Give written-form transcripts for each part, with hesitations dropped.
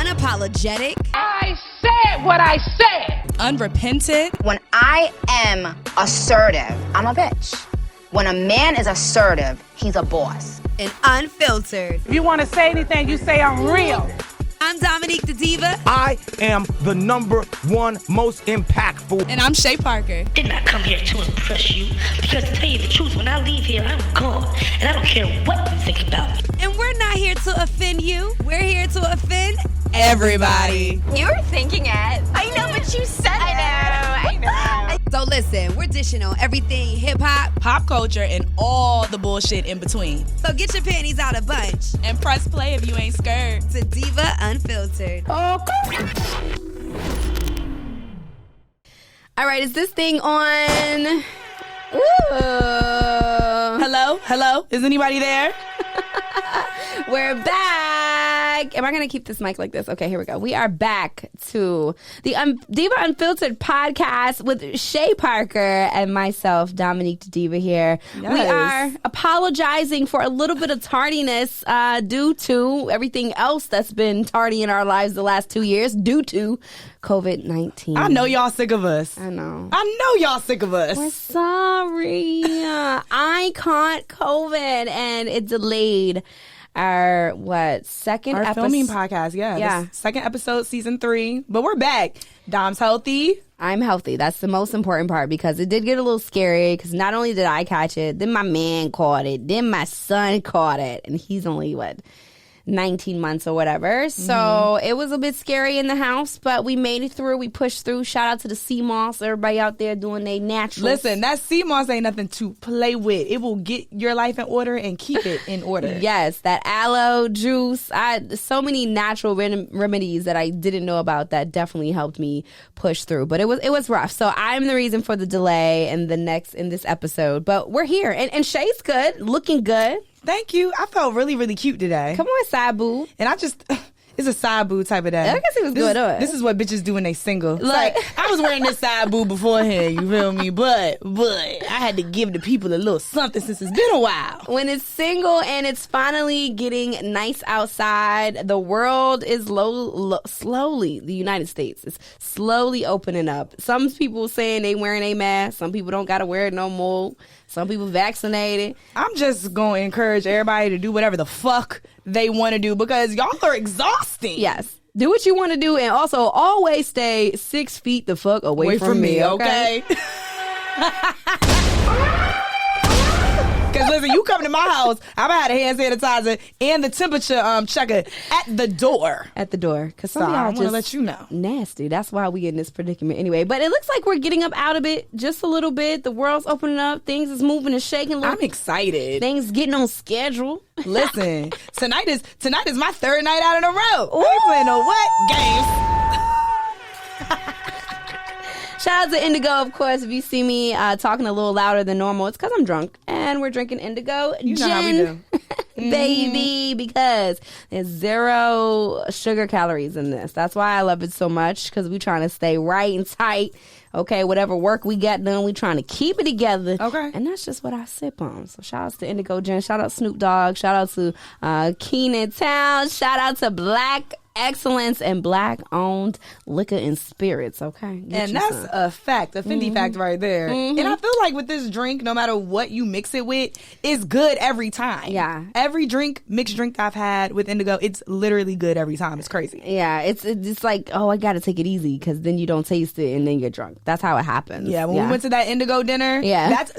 Unapologetic. I said what I said. Unrepentant. When I am assertive, I'm a bitch. When a man is assertive, he's a boss. And unfiltered. If you want to say anything, you say I'm real. I'm Dominique the Diva. I am the #1 most impactful. And I'm Chey Parker. Did not come here to impress you, because to tell you the truth, when I leave here, I'm gone, and I don't care what you think about me. And we're not here to offend you. We're here to offend everybody. You were thinking it. I know, but you said it. I know. So listen, we're dishing on everything hip-hop, pop culture, and all the bullshit in between. So get your panties out a bunch. And press play if you ain't scared. To Diva Unfiltered. Okay. All right, is this thing on? Ooh. Hello? Is anybody there? We're back. Am I going to keep this mic like this? Okay, here we go. We are back to the Diva Unfiltered podcast with Chey Parker and myself, Dominique the Diva here. Yes. We are apologizing for a little bit of tardiness due to everything else that's been tardy in our lives the last 2 years due to COVID-19. I know y'all sick of us. I know. I know y'all sick of us. We're sorry. I caught COVID and it delayed our second our episode? filming podcast. Yeah. Second episode, season 3. But we're back. Dom's healthy. I'm healthy. That's the most important part, because it did get a little scary, because not only did I catch it, then my man caught it, then my son caught it, and he's only 19 months or whatever. So it was a bit scary in the house, but we made it through. We pushed through. Shout out to the sea moss. Everybody out there doing their natural. Listen, that sea moss ain't nothing to play with. It will get your life in order and keep it in order. Yes, that aloe juice. So many natural remedies that I didn't know about that definitely helped me push through. But it was rough. So I'm the reason for the delay in this episode. But we're here, and Chey's good, looking good. Thank you. I felt really, really cute today. Come on, side boo. And it's a side boo type of day. I guess it was good. This is what bitches do when they single. Like, I was wearing this side boo beforehand, you feel me? But I had to give the people a little something since it's been a while. When it's single and it's finally getting nice outside, the world is slowly, the United States is slowly opening up. Some people saying they wearing a mask. Some people don't got to wear it no more. Some people vaccinated. I'm just going to encourage everybody to do whatever the fuck they want to do, because y'all are exhausting. Yes. Do what you want to do, and also always stay 6 feet the fuck away from me, okay? Because listen, you come to my house, I'm going to have a hand sanitizer and the temperature checker at the door. At the door. Because some of y'all I want to let you know. Nasty. That's why we in this predicament anyway. But it looks like we're getting up out of it just a little bit. The world's opening up. Things is moving and shaking. I'm excited. Things getting on schedule. Listen, tonight is my third night out in a row. We ain't playing no games. Shout out to Indigo, of course. If you see me talking a little louder than normal, it's because I'm drunk. And we're drinking Indigo You know gin, how we do. baby, because there's 0 sugar calories in this. That's why I love it so much, because we're trying to stay right and tight. Okay, whatever work we got done, we trying to keep it together. Okay. And that's just what I sip on. So shout out to Indigo Gin. Shout out Snoop Dogg. Shout out to Keenan Town. Shout out to Black Excellence and Black-owned liquor and spirits, okay? And that's a fact, a Fendi fact right there. And I feel like with this drink, no matter what you mix it with, it's good every time. Yeah. Every mixed drink I've had with Indigo, it's literally good every time. It's crazy. Yeah, it's like, oh, I got to take it easy, because then you don't taste it and then you're drunk. That's how it happens. Yeah, when we went to that Indigo dinner, that's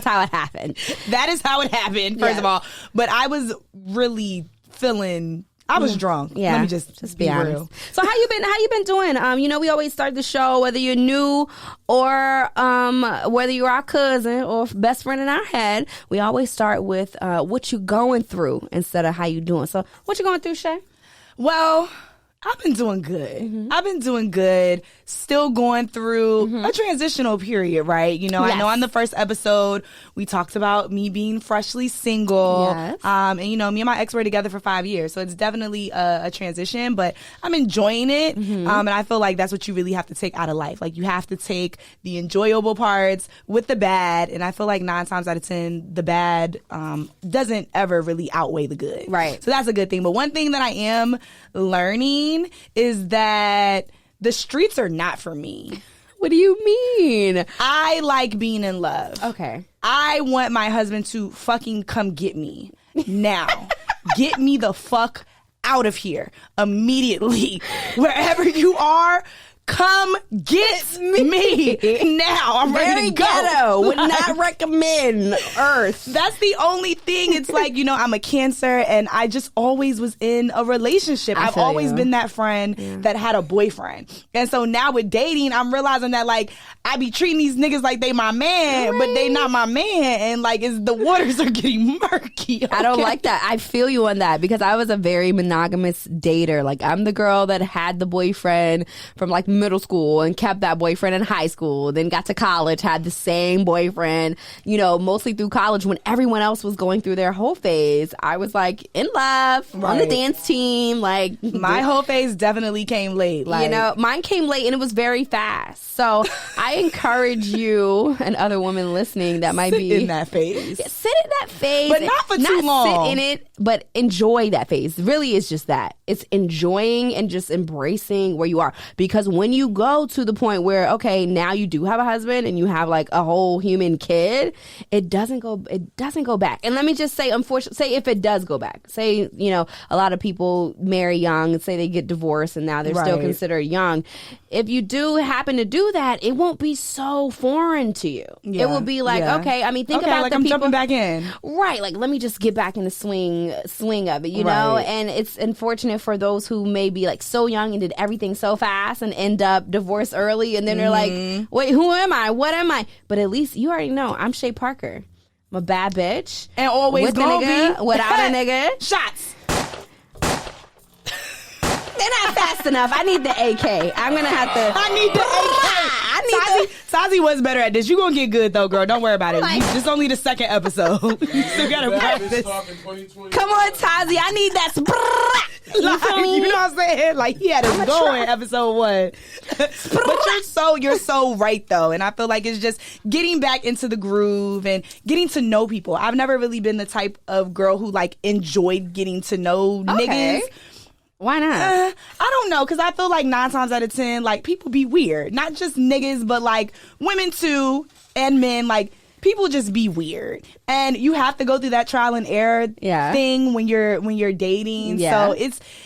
how it happened. That is how it happened, first of all. But I was really feeling... I was drunk. Yeah, let me just be honest. real. So how you been doing? We always start the show, whether you're new or whether you're our cousin or best friend in our head, we always start with what you going through instead of how you doing. So what you going through, Chey? Well, I've been doing good. I've been doing good. Still going through a transitional period, right? You know, I know on the first episode, we talked about me being freshly single. Yes. And, you know, me and my ex were together for 5 years. So it's definitely a transition, but I'm enjoying it. And I feel like that's what you really have to take out of life. Like, you have to take the enjoyable parts with the bad. And I feel like 9 times out of 10, the bad doesn't ever really outweigh the good. Right. So that's a good thing. But one thing that I am learning is that the streets are not for me. What do you mean? I like being in love. Okay. I want my husband to fucking come get me now. Get me the fuck out of here immediately. Wherever you are, come get me now. I'm ready to go. Ghetto. Would not recommend Earth. That's the only thing. It's like, you know, I'm a Cancer and I just always was in a relationship. I've always been that friend that had a boyfriend. And so now with dating, I'm realizing that, like, I be treating these niggas like they my man, but they not my man. And, like, the waters are getting murky. Okay? I don't like that. I feel you on that because I was a very monogamous dater. Like, I'm the girl that had the boyfriend from, like, middle school and kept that boyfriend in high school, then got to college, had the same boyfriend, you know, mostly through college when everyone else was going through their whole phase. I was like in love on the dance team. Like, my whole phase definitely came late. Like, you know, mine came late and it was very fast. So I encourage you and other women listening that might be in that phase. Yeah, sit in that phase, but not for too long. Sit in it, but enjoy that phase. Really, it's just that. It's enjoying and just embracing where you are. Because when you go to the point where, okay, now you do have a husband and you have like a whole human kid, it doesn't go back. And let me just say, unfortunately, say if it does go back, say, you know, a lot of people marry young and say they get divorced and now they're still considered young. If you do happen to do that, it won't be so foreign to you. Yeah. It will be like, okay, I mean, think about like the I'm people jumping back in. Right, like let me just get back in the swing of it, you know? And it's unfortunate for those who may be like so young and did everything so fast and end up divorced early and then they're like, wait, who am I? What am I? But at least you already know I'm Chey Parker. I'm a bad bitch. And always with a nigga, without a nigga. Shots. They're not fast enough. I need the AK. I'm going to have to. I need the AK. Tazi was better at this. You going to get good, though, girl. Don't worry about it. It's only the second episode. You still got to practice. Come on, Tazi. I need that. You know what I'm saying? Like, he had us going episode 1. But you're so right, though. And I feel like it's just getting back into the groove and getting to know people. I've never really been the type of girl who, like, enjoyed getting to know niggas. Why not? I don't know, because I feel like 9 times out of 10, like, people be weird. Not just niggas, but, like, women, too, and men, like, people just be weird. And you have to go through that trial and error thing when you're dating. Yeah. So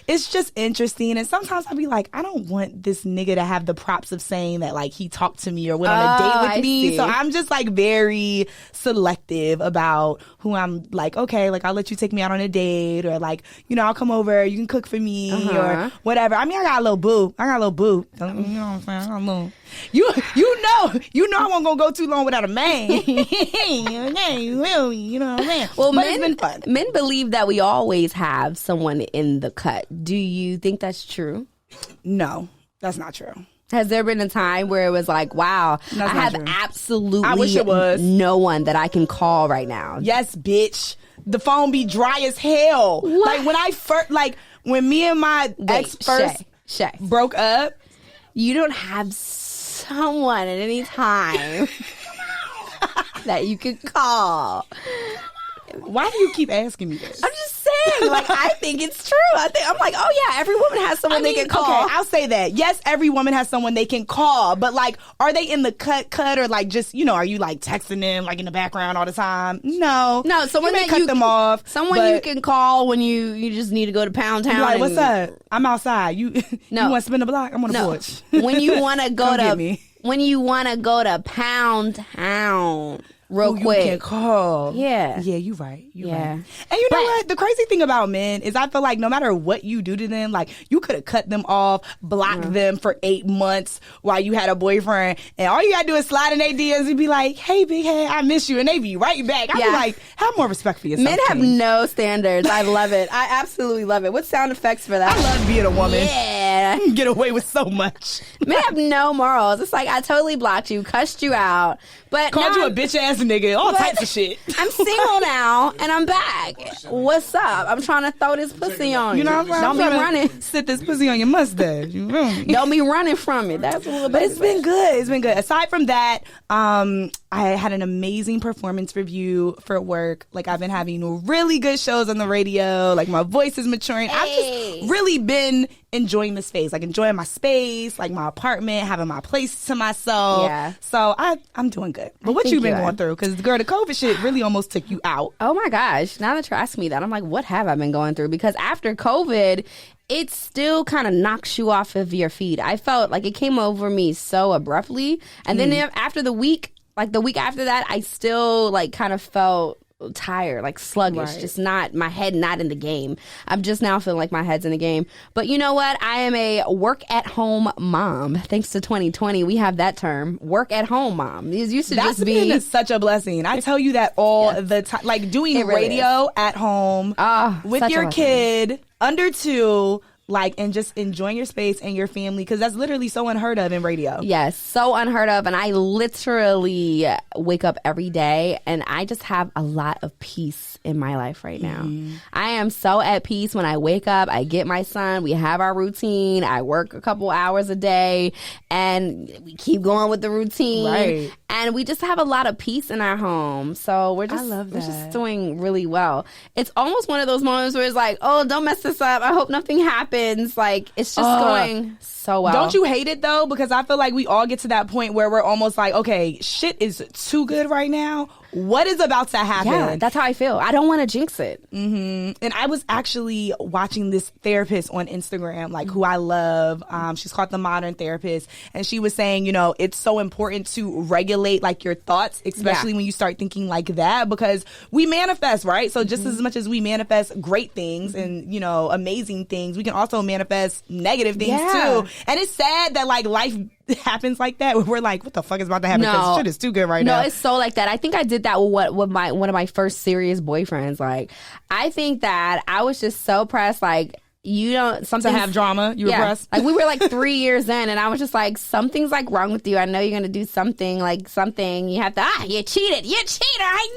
it's just interesting. And sometimes I'll be like, I don't want this nigga to have the props of saying that, like, he talked to me or went on a date with me. See. So I'm just, like, very selective about who I'm like, okay, like, I'll let you take me out on a date, or, like, you know, I'll come over, you can cook for me or whatever. I mean, I got a little boo. You know what I'm saying? I got a little. You know I won't gonna go too long without a man. You know what I'm saying? Well, but it's been fun. Men believe that we always have someone in the cut. Do you think that's true? No, that's not true. Has there been a time where it was like, wow, I have absolutely I wish it was. no one that I can call right now? Yes, bitch. The phone be dry as hell. What? Like when I first, like when me and my ex first Chey. broke up. You don't have someone at any time that you could call. Why do you keep asking me this? I'm just saying, like, I think it's true. I'm like, oh yeah, every woman has someone they can call. Okay, I'll say that. Yes, every woman has someone they can call, but like, are they in the cut or like just, you know, are you like texting them like in the background all the time? No, someone you may cut them off. Someone you can call when you just need to go to Pound Town. Like, what's up? I'm outside. You want to spin the block? I'm on the porch. When you want to go when you want to go to Pound Town. Real quick. You can call. Yeah. Yeah, you right. You right. And you know what? The crazy thing about men is I feel like no matter what you do to them, like you could have cut them off, blocked them for 8 months while you had a boyfriend, and all you gotta do is slide in their DMs and be like, hey, big head, I miss you, and they be right back. I be like, have more respect for yourself. Men have no standards. I love it. I absolutely love it. What sound effects for that? I love being a woman. Yeah. men get away with so much. Men have no morals. It's like, I totally blocked you, cussed you out, but called you a bitch ass nigga, all types of shit. I'm single now, and I'm back. What's up? I'm trying to throw this pussy on you. You know what I'm saying? Don't be running. Sit this pussy on your mustache. You feel me? Don't be running from it. That's a little bit. But it's been good. It's been good. Aside from that, I had an amazing performance review for work. Like, I've been having really good shows on the radio. Like, my voice is maturing. Hey. I've just really been enjoying the space. Like, enjoying my space, like my apartment, having my place to myself. Yeah. So I'm doing good. But what you been going through? Because, girl, the COVID shit really almost took you out. Oh my gosh. Now that you're asking me that, I'm like, what have I been going through? Because after COVID, it still kind of knocks you off of your feet. I felt like it came over me so abruptly. And then after the week after that, I still like kind of felt tired, like sluggish, just not, my head not in the game. I'm just now feeling like my head's in the game. But you know what? I am a work at home mom. Thanks to 2020, we have that term, work at home mom. It used to That's just be been such a blessing. I tell you that all the time. Like doing really radio at home with your kid under 2. Like, and just enjoying your space and your family, because that's literally so unheard of in radio. Yes, so unheard of. And I literally wake up every day and I just have a lot of peace in my life right now. I am so at peace when I wake up. I get my son. We have our routine. I work a couple hours a day and we keep going with the routine. Right. And we just have a lot of peace in our home. So we're just, I love that. we're just doing really well. It's almost one of those moments where it's like, oh, don't mess this up. I hope nothing happens. Like, it's just going so well. Don't you hate it though? Because I feel like we all get to that point where we're almost like, okay, shit is too good right now. What is about to happen? Yeah, that's how I feel. I don't want to jinx it. And I was actually watching this therapist on Instagram, like who I love. She's called The Modern Therapist. And she was saying, you know, it's so important to regulate like your thoughts, especially when you start thinking like that, because we manifest, right? So just as much as we manifest great things and, you know, amazing things, we can also manifest negative things too. And it's sad that like life happens like that where we're like, what the fuck is about to happen? Because shit is too good right now. No, it's so like that. I think I did that with one of my first serious boyfriends. Like, I think that I was just so pressed, like, you don't something to have drama. You were pressed. Like, we were like 3 years in, and I was just like, something's like wrong with you. I know you're gonna do something. You have to. You cheated. You cheater. I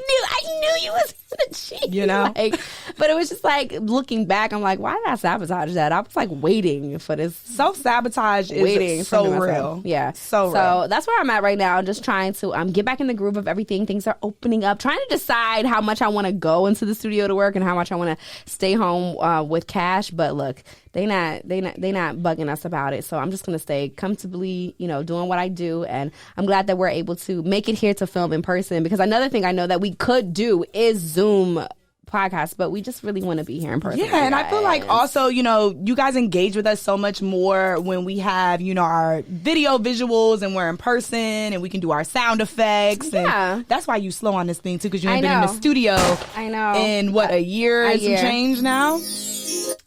knew you was gonna cheat. You know. Like, but it was just like, looking back, I'm like, why did I sabotage that? I was like waiting for this. Self-sabotage is so real. Yeah, so real. So that's where I'm at right now. I'm just trying to get back in the groove of everything. Things are opening up. Trying to decide how much I want to go into the studio to work and how much I want to stay home with Cash. But look, they not bugging us about it. So I'm just gonna stay comfortably, you know, doing what I do. And I'm glad that we're able to make it here to film in person, because another thing I know that we could do is Zoom podcast, but we just really want to be here in person. Yeah, and I feel like also, you know, you guys engage with us so much more when we have, you know, our video visuals and we're in person and we can do our sound effects. Yeah. And that's why you slow on this thing too, because you ain't been in the studio. I know. In what, a year and some change now?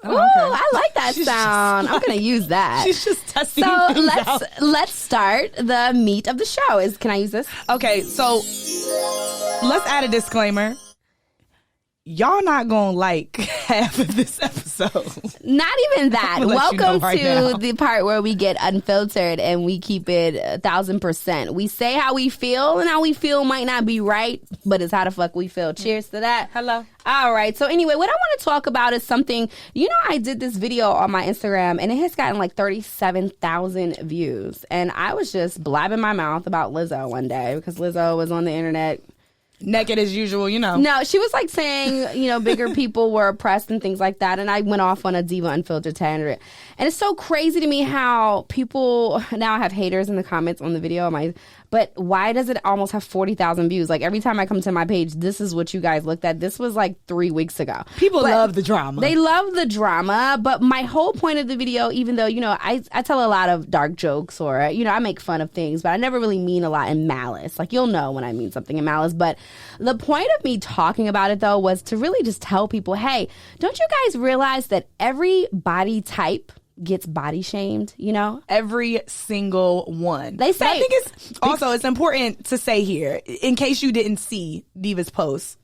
Oh, okay. I like that sound. I'm gonna use that. She's just testing so things out. Let's start the meat of the show. Can I use this? Okay, so let's add a disclaimer. Y'all not gonna like half of this episode. Not even that. Welcome to the part where we get unfiltered and we keep it 1,000%. We say how we feel, and how we feel might not be right, but it's how the fuck we feel. Cheers to that. Hello. All right. So anyway, what I want to talk about is something, you know, I did this video on my Instagram and it has gotten like 37,000 views. And I was just blabbing my mouth about Lizzo one day because Lizzo was on the internet. Naked as usual, you know. No, she was like saying, you know, bigger people were oppressed and things like that. And I went off on a Diva Unfiltered tangent. And it's so crazy to me how people now have haters in the comments on the video. But why does it almost have 40,000 views? Like, every time I come to my page, this is what you guys looked at. This was like 3 weeks ago. People love the drama. They love the drama. But my whole point of the video, even though, you know, I tell a lot of dark jokes or, you know, I make fun of things, but I never really mean a lot in malice. Like, you'll know when I mean something in malice. But the point of me talking about it, though, was to really just tell people, hey, don't you guys realize that every body type gets body shamed, you know? Every single one. They say. But I think it's important to say here, in case you didn't see Diva's post,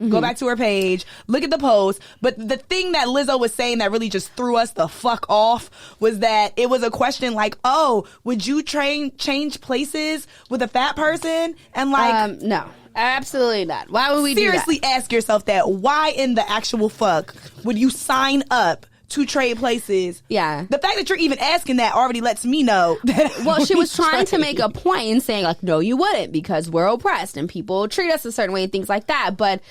Go back to her page, look at the post. But the thing that Lizzo was saying that really just threw us the fuck off was that it was a question like, oh, would you change places with a fat person? And like, no, absolutely not. Why would we do that? Seriously, ask yourself that. Why in the actual fuck would you sign up to trade places? Yeah. The fact that you're even asking that already lets me know that. Well, she was trying to make a point and saying like, no, you wouldn't, because we're oppressed and people treat us a certain way and things like that. But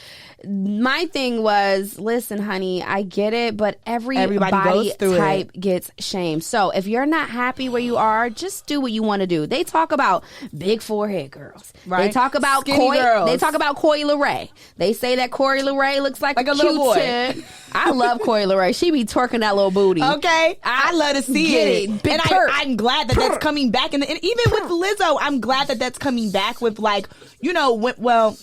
my thing was, listen, honey, I get it, but everybody goes through type gets shamed. So if you're not happy where you are, just do what you want to do. They talk about big forehead girls. Right. They talk about girls. They talk about Coi Leray. They say that Coi Leray looks like a little boy. Q-tip. I love Coi Leray. She be twerking that little booty. Okay, I love to see it. Big and I'm glad that that's coming back. And even with Lizzo, I'm glad that that's coming back with, like, you know, well,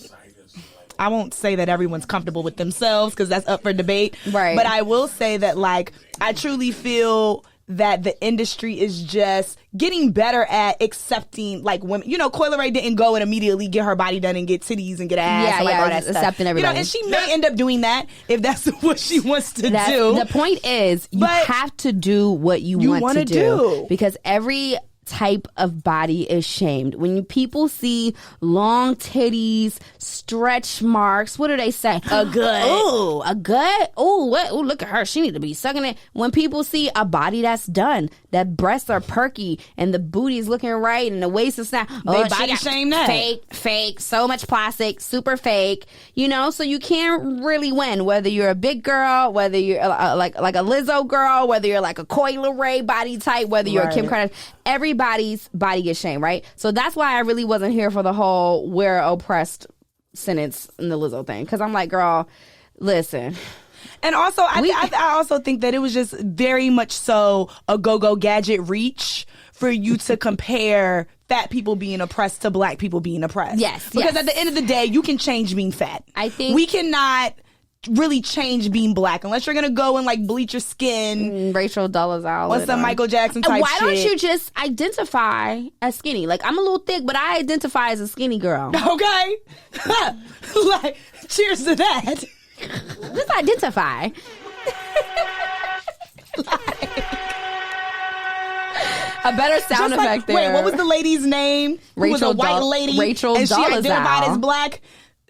I won't say that everyone's comfortable with themselves because that's up for debate. Right. But I will say that, like, I truly feel that the industry is just getting better at accepting, like, women. You know, Coi Leray didn't go and immediately get her body done and get titties and get ass and like all that stuff. Accepting everybody. You know, and she may end up doing that if that's what she wants to do. The point is, you have to do what you want to do. Because every type of body is shamed. When people see long titties, stretch marks, what do they say? A good. Oh, a good. Oh, what? Oh, look at her. She need to be sucking it. When people see a body that's done, that breasts are perky and the booty's looking right and the waist is not. They body shame that. Fake, so much plastic, super fake. You know, so you can't really win. Whether you're a big girl, whether you're like a Lizzo girl, whether you're like a Coi Leray body type, whether you're a Kim Kardashian, everybody's body gets shamed, right? So that's why I really wasn't here for the whole we're oppressed sentence in the Lizzo thing. Because I'm like, girl, listen. And also, I also think that it was just very much so a go-go gadget reach for you to compare fat people being oppressed to black people being oppressed. Yes. Because at the end of the day, you can change being fat. I think we cannot really change being black unless you're gonna go and like bleach your skin. Rachel Dolezal or some Michael Jackson type Why shit. don't you just identify as skinny? Like, I'm a little thick, but I identify as a skinny girl. Okay. Like, cheers to that. Just identify. A better sound effect there. Wait, what was the lady's name? Rachel Who was a white lady. Rachel and she Dolezal. identified as black.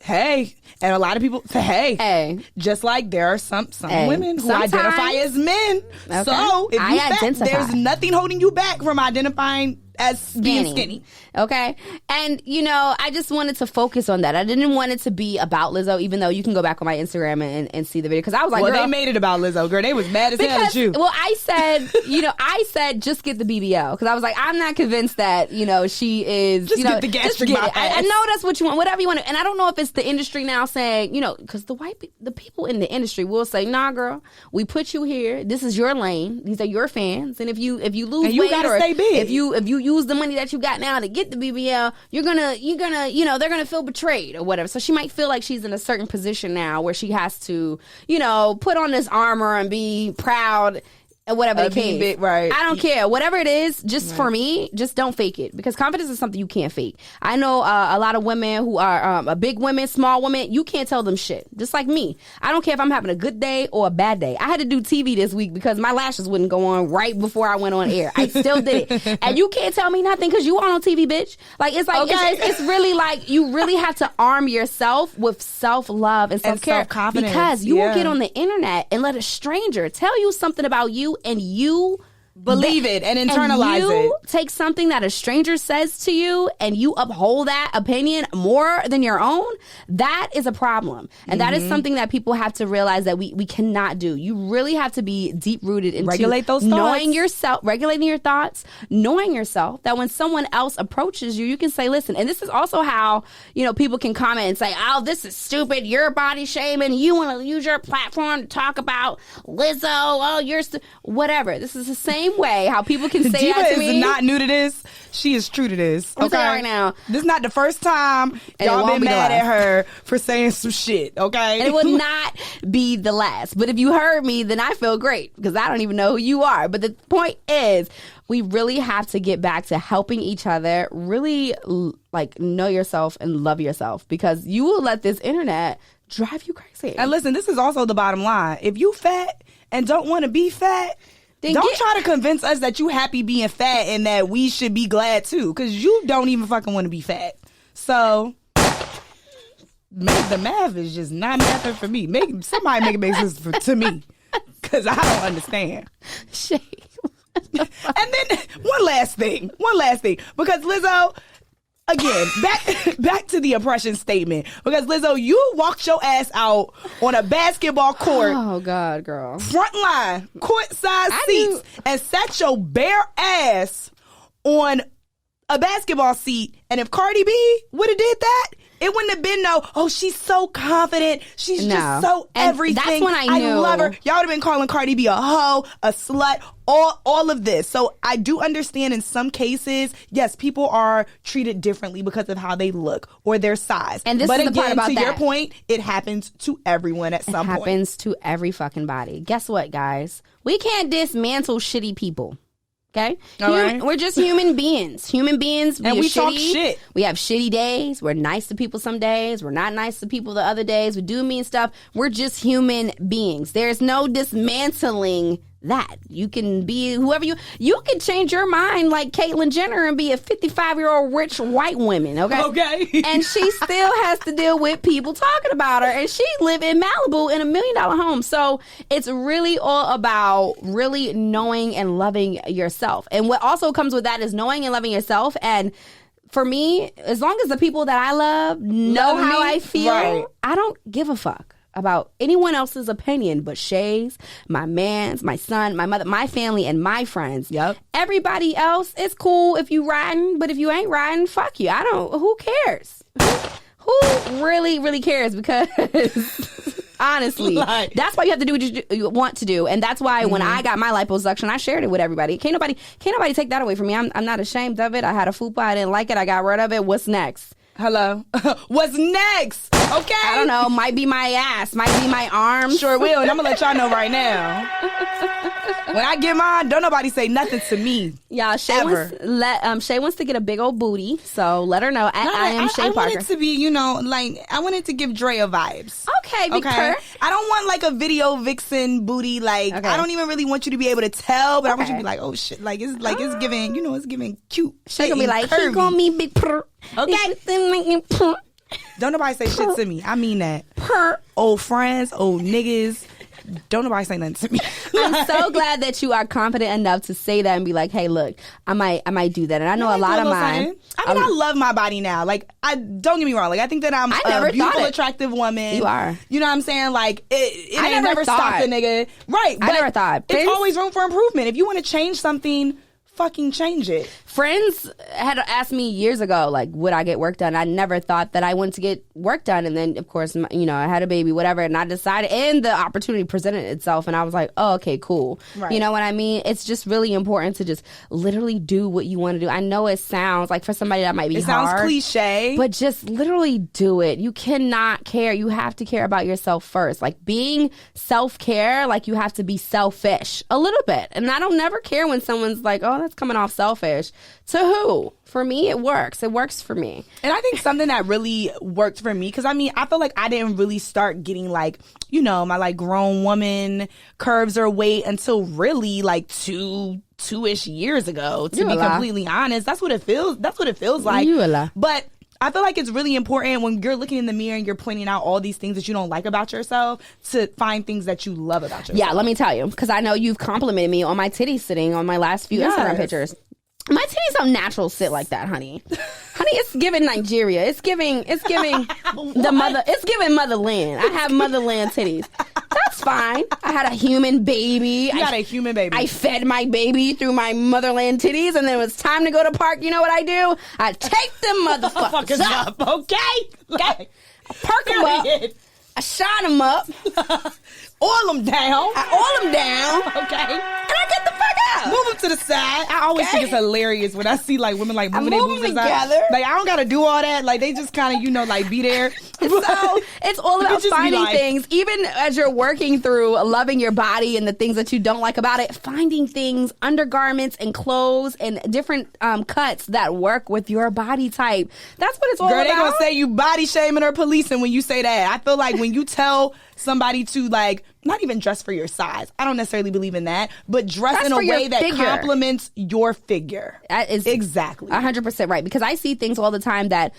Hey. And a lot of people say, hey. Just like there are some women who identify as men. Okay. So if you fat, there's nothing holding you back from identifying as being skinny. Okay. And, you know, I just wanted to focus on that. I didn't want it to be about Lizzo, even though you can go back on my Instagram and see the video. Because I was like, well, they made it about Lizzo, girl. They was mad as hell at you. Well, I said, just get the BBL. Because I was like, I'm not convinced that, you know, she is. Just get the gastric bypass. I know that's what you want, whatever you want. And I don't know if it's the industry now saying, you know, because the people in the industry will say, nah, girl, we put you here. This is your lane. These are your fans. And if you lose and you weight gotta or stay big. if you use the money that you got now to get the BBL, you're gonna, you know, they're gonna feel betrayed or whatever. So she might feel like she's in a certain position now where she has to, you know, put on this armor and be proud. Whatever the case. Right. I don't care. Whatever it is, just for me, just don't fake it. Because confidence is something you can't fake. I know a lot of women who are big women, small women, you can't tell them shit. Just like me. I don't care if I'm having a good day or a bad day. I had to do TV this week because my lashes wouldn't go on right before I went on air. I still did it. And you can't tell me nothing because you on TV, bitch. Like, it's like, it's really like, you really have to arm yourself with self-love and self-care. And self-confidence. Because you will get on the internet and let a stranger tell you something about you and you believe it and internalize you it. Take something that a stranger says to you and you uphold that opinion more than your own. That is a problem. And that is something that people have to realize that we cannot do. You really have to be deep rooted into regulate those thoughts. Knowing yourself, regulating your thoughts, knowing yourself, that when someone else approaches you, you can say, listen. And this is also how, you know, people can comment and say, oh, this is stupid. You're body shaming. You want to use your platform to talk about Lizzo. Oh, you're whatever. This is the same way how people can say Diva that to me. Diva is not new to this. She is true to this. I'm saying right now. This is not the first time y'all been mad at her for saying some shit, okay? And it would not be the last. But if you heard me, then I feel great because I don't even know who you are. But the point is, we really have to get back to helping each other, really like know yourself and love yourself, because you will let this internet drive you crazy. And listen, this is also the bottom line. If you fat and don't want to be fat, then don't try to convince us that you happy being fat and that we should be glad too, because you don't even fucking want to be fat. So the math is just not mathing for me. Somebody make it make sense to me, because I don't understand. Shay. And then one last thing, because Lizzo, again, back to the oppression statement, because Lizzo, you walked your ass out on a basketball court. Oh God, girl. Front line, court side seats, and sat your bare ass on a basketball seat. And if Cardi B would have did that, it wouldn't have been she's so confident. She's just so everything. That's when I knew. I love her. Y'all would have been calling Cardi B a hoe, a slut, all of this. So I do understand in some cases, yes, people are treated differently because of how they look or their size. And this is the part about to that. your point, it happens to everyone at some point. It happens to every fucking body. Guess what, guys? We can't dismantle shitty people. Okay? Right. We're just human beings. Human beings. And we talk shit. We have shitty days. We're nice to people some days. We're not nice to people the other days. We do mean stuff. We're just human beings. There's no dismantling that. You can be whoever you can change your mind like Caitlyn Jenner and be a 55-year-old rich white woman, okay? Okay. And she still has to deal with people talking about her, and she live in Malibu in $1 million home. So it's really all about really knowing and loving yourself. And what also comes with that is knowing and loving yourself. And for me, as long as the people that I love know how I feel, right, I don't give a fuck about anyone else's opinion but Shay's, my man's, my son, my mother, my family, and my friends. Yep. Everybody else, it's cool if you riding, but if you ain't riding, fuck you. Who cares? Who really, really cares? Because honestly, that's why you have to do what you want to do. And that's why when I got my liposuction, I shared it with everybody. Can't nobody take that away from me. I'm not ashamed of it. I had a fupa. I didn't like it. I got rid of it. What's next? Hello. What's next? Okay. I don't know. Might be my ass. Might be my arms. Sure will. And I'm going to let y'all know right now. When I get mine, don't nobody say nothing to me. Y'all, Shay wants to get a big old booty. So let her know. I am Shay Parker. I want it to be, I want it to give Drea vibes. Okay, Big Purr. I don't want like a video vixen booty. Like, I don't even really want you to be able to tell, but I want you to be like, oh shit. Like, it's giving, it's giving cute. She gonna be like, he gonna be Big Purr. Okay. Don't nobody say shit to me. I mean that. Old friends, old niggas. Don't nobody say nothing to me. I'm so glad that you are confident enough to say that and be like, hey, look, I might do that. And I know a lot of mine. I love my body now. Like, don't get me wrong. Like, I think that I'm a beautiful, attractive woman. You are. You know what I'm saying? Like, it ain't never stopped a nigga. Right. But I never thought. It's always room for improvement. If you want to change something, fucking change it. Friends had asked me years ago, like, would I get work done? I never thought that I wanted to get work done. And then, of course, I had a baby, whatever, and I decided, and the opportunity presented itself, and I was like, oh, okay, cool. Right. You know what I mean? It's just really important to just literally do what you want to do. I know it sounds like for somebody that might be hard. It sounds cliche. But just literally do it. You cannot care. You have to care about yourself first. Like, being self-care, like, you have to be selfish a little bit. And I don't never care when someone's like, oh, that's coming off selfish. To who? For me, it works. It works for me. And I think something that really worked for me, because I feel like I didn't really start getting like, my like grown woman curves or weight until really like two-ish years ago, to be completely honest. That's what it feels like. But I feel like it's really important when you're looking in the mirror and you're pointing out all these things that you don't like about yourself to find things that you love about yourself. Yeah, let me tell you, because I know you've complimented me on my titties sitting on my last few Instagram pictures. My titties don't natural sit like that, honey. Honey, it's giving Nigeria. It's giving the mother. It's giving motherland. I have motherland titties. That's fine. I had a human baby. You had a human baby. I fed my baby through my motherland titties, and then it was time to go to park. You know what I do? I take them motherfuckers up. Okay? I perk them up. I shine them up. Oil them down. I oil them down. Okay. And I get the fuck Move them to the side. I always think it's hilarious when I see like women like moving their boobs together. Like I don't gotta do all that. Like they just kind of like be there. So it's all about finding things, even as you're working through loving your body and the things that you don't like about it, finding things, undergarments and clothes and different cuts that work with your body type. That's what it's all about. Girl, they gonna say you body shaming or policing when you say that. I feel like when you tell somebody to like not even dress for your size, I don't necessarily believe in that, but dress in a way that complements your figure. That is exactly 100% right, because I see things all the time that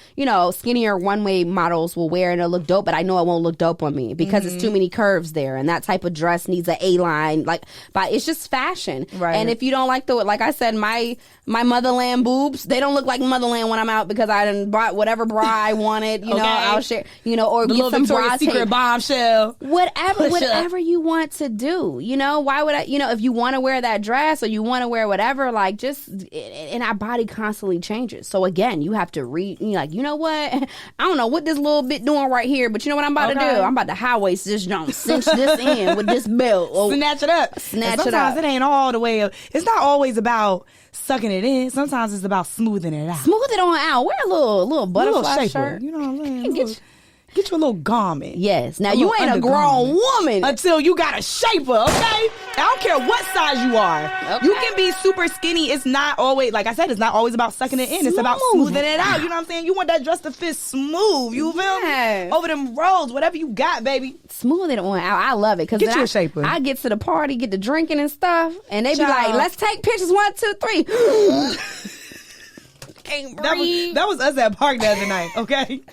skinnier one-way models will wear and it'll look dope, but I know it won't look dope on me because it's too many curves there, and that type of dress needs an A-line. But it's just fashion, right? And if you don't like like I said, my motherland boobs, they don't look like motherland when I'm out because I done bought whatever bra I wanted. I'll share. Or the get some Victoria's Secret bombshell. Whatever you want to do. Why would I? If you want to wear that dress or you want to wear whatever, and our body constantly changes. So again, you have to read. You know what? I don't know what this little bit doing right here, but you know what I'm about to do? I'm about to high waist this joint, cinch this in with this belt, snatch it up. Sometimes it ain't all the way up. It's not always about sucking it in. Sometimes it's about smoothing it out. Smooth it on out. Wear a little butterfly shirt. You know what I'm saying? Get you a little garment. Yes. Now, you ain't a grown woman until you got a shaper, okay? I don't care what size you are. Okay. You can be super skinny. It's not always, like I said, it's not always about sucking it in. It's about smoothing it out. You know what I'm saying? You want that dress to fit smooth. You feel me? Over them rolls, whatever you got, baby. Smooth it on out. I love it. Get you a shaper. I get to the party, get to drinking and stuff, and they be like, let's take pictures. 1, 2, 3. Can't breathe. That was us at Park the other night, okay?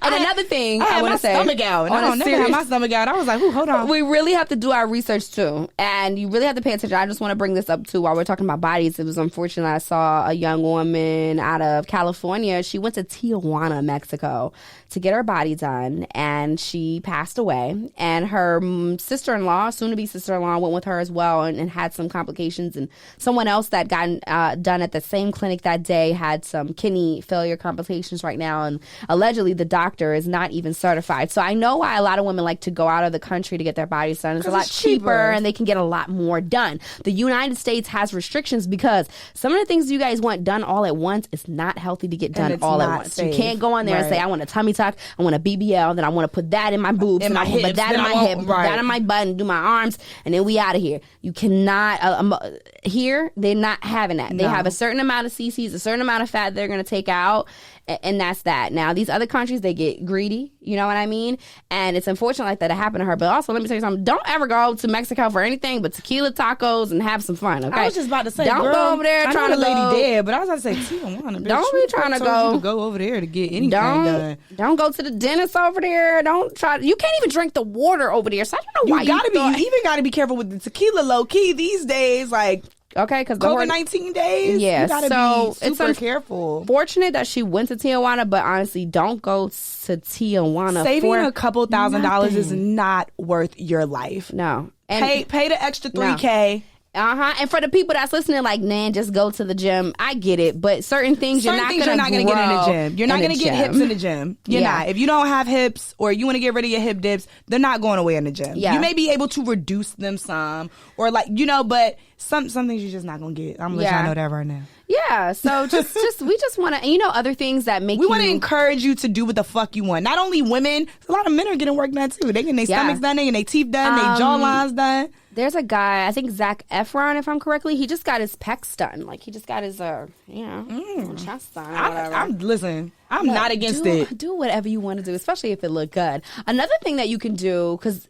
And another thing I want to say, stomach out. I never had my stomach out. I was like, hold on. We really have to do our research too, and you really have to pay attention. I just want to bring this up too while we're talking about bodies. It was unfortunate. I saw a young woman out of California. She went to Tijuana, Mexico, to get her body done, and she passed away. And her sister-in-law, soon-to-be sister-in-law, went with her as well and had some complications. And someone else that got done at the same clinic that day had some kidney failure complications right now, and allegedly the doctor is not even certified. So I know why a lot of women like to go out of the country to get their bodies done. It's a lot cheaper and they can get a lot more done. The United States has restrictions because some of the things you guys want done all at once is not healthy to get done all at once. Safe. You can't go on there and say, I want a tummy tuck, I want a BBL, then I want to put that in my boobs, and I want to put that in my hip, put that in my butt, and do my arms, and then we out of here. You cannot, here, they're not having that. They have a certain amount of cc's, a certain amount of fat they're going to take out, and that's that. Now, these other countries, they get greedy, you know what I mean? And it's unfortunate like that it happened to her. But also, let me tell you something. Don't ever go to Mexico for anything but tequila tacos and have some fun, okay? I was just about to say, don't go over there trying to lady dead, but I was about to say, Tijuana, don't be trying to go over there to get anything done. Don't go to the dentist over there. Don't try. You can't even drink the water over there. So I don't know why you even got to be careful with the tequila low key these days, like. Okay, because COVID-19 days, you gotta be super careful. Fortunate that she went to Tijuana, but honestly, don't go to Tijuana. Saving a couple $1,000s is not worth your life. No, and pay the extra $3K. And for the people that's listening, like, man, just go to the gym. I get it, but certain things you're not going to get in the gym. You're not going to get hips in the gym. You're not. If you don't have hips or you want to get rid of your hip dips, they're not going away in the gym. Yeah. You may be able to reduce them some, or but some things you're just not going to get. I'm going to let y'all know that right now. Yeah, so we just want to, other things that make we want to encourage you to do what the fuck you want. Not only women, a lot of men are getting work done too. They getting their stomachs done, they getting their teeth done, their jawlines done. There's a guy, I think Zac Efron, if I'm correctly, he just got his pecs done. Like, he just got his, chest done or whatever. I'm not against it. Do whatever you want to do, especially if it look good. Another thing that you can do, because,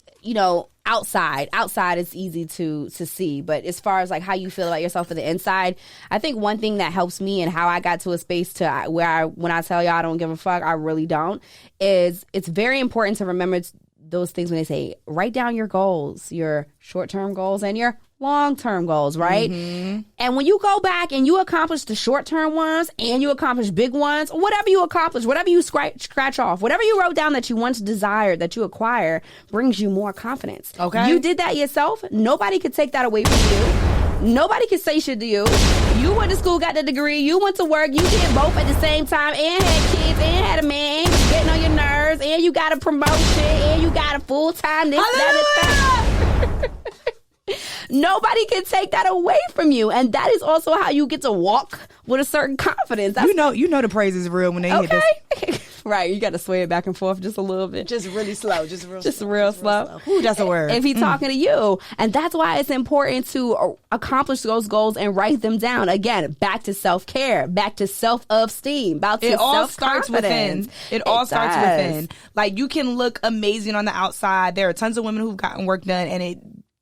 outside is easy to see, but as far as like how you feel about yourself for the inside, I think one thing that helps me and how I got to a space to where when I tell y'all I don't give a fuck, I really don't, is it's very important to remember those things when they say write down your goals, your short-term goals and your long-term goals, right? Mm-hmm. And when you go back and you accomplish the short-term ones and you accomplish big ones, whatever you accomplish, whatever you scratch off, whatever you wrote down that you once desired, that you acquire, brings you more confidence. Okay. You did that yourself. Nobody could take that away from you. Nobody can say shit to you. You went to school, got the degree, you went to work, you did both at the same time, and had kids, and had a man, and was getting on your nerves, and you got a promotion, and you got a full-time this, that, and that. Nobody can take that away from you. And that is also how you get to walk with a certain confidence. You know the praise is real when they hit this. Right, you got to sway it back and forth just a little bit. Just really slow. Just real slow. Ooh, that's a word. If he's talking to you. And that's why it's important to accomplish those goals and write them down. Again, back to self-care, back to self-esteem, it all starts within. It all starts within. Like, you can look amazing on the outside. There are tons of women who've gotten work done and it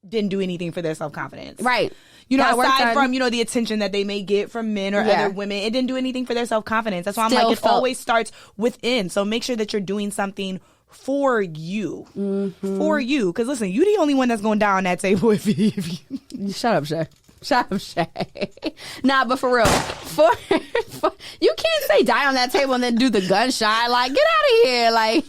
didn't do anything for their self-confidence. Right. Aside from, the attention that they may get from men or other women, it didn't do anything for their self-confidence. That's why I'm like, it always starts within. So make sure that you're doing something for you. Mm-hmm. For you. Because listen, you're the only one that's going to die on that table if you... Shut up, Chey. Shut up, Chey. Nah, but for real. You can't say die on that table and then do the gunshot. Like, get out of here. Like...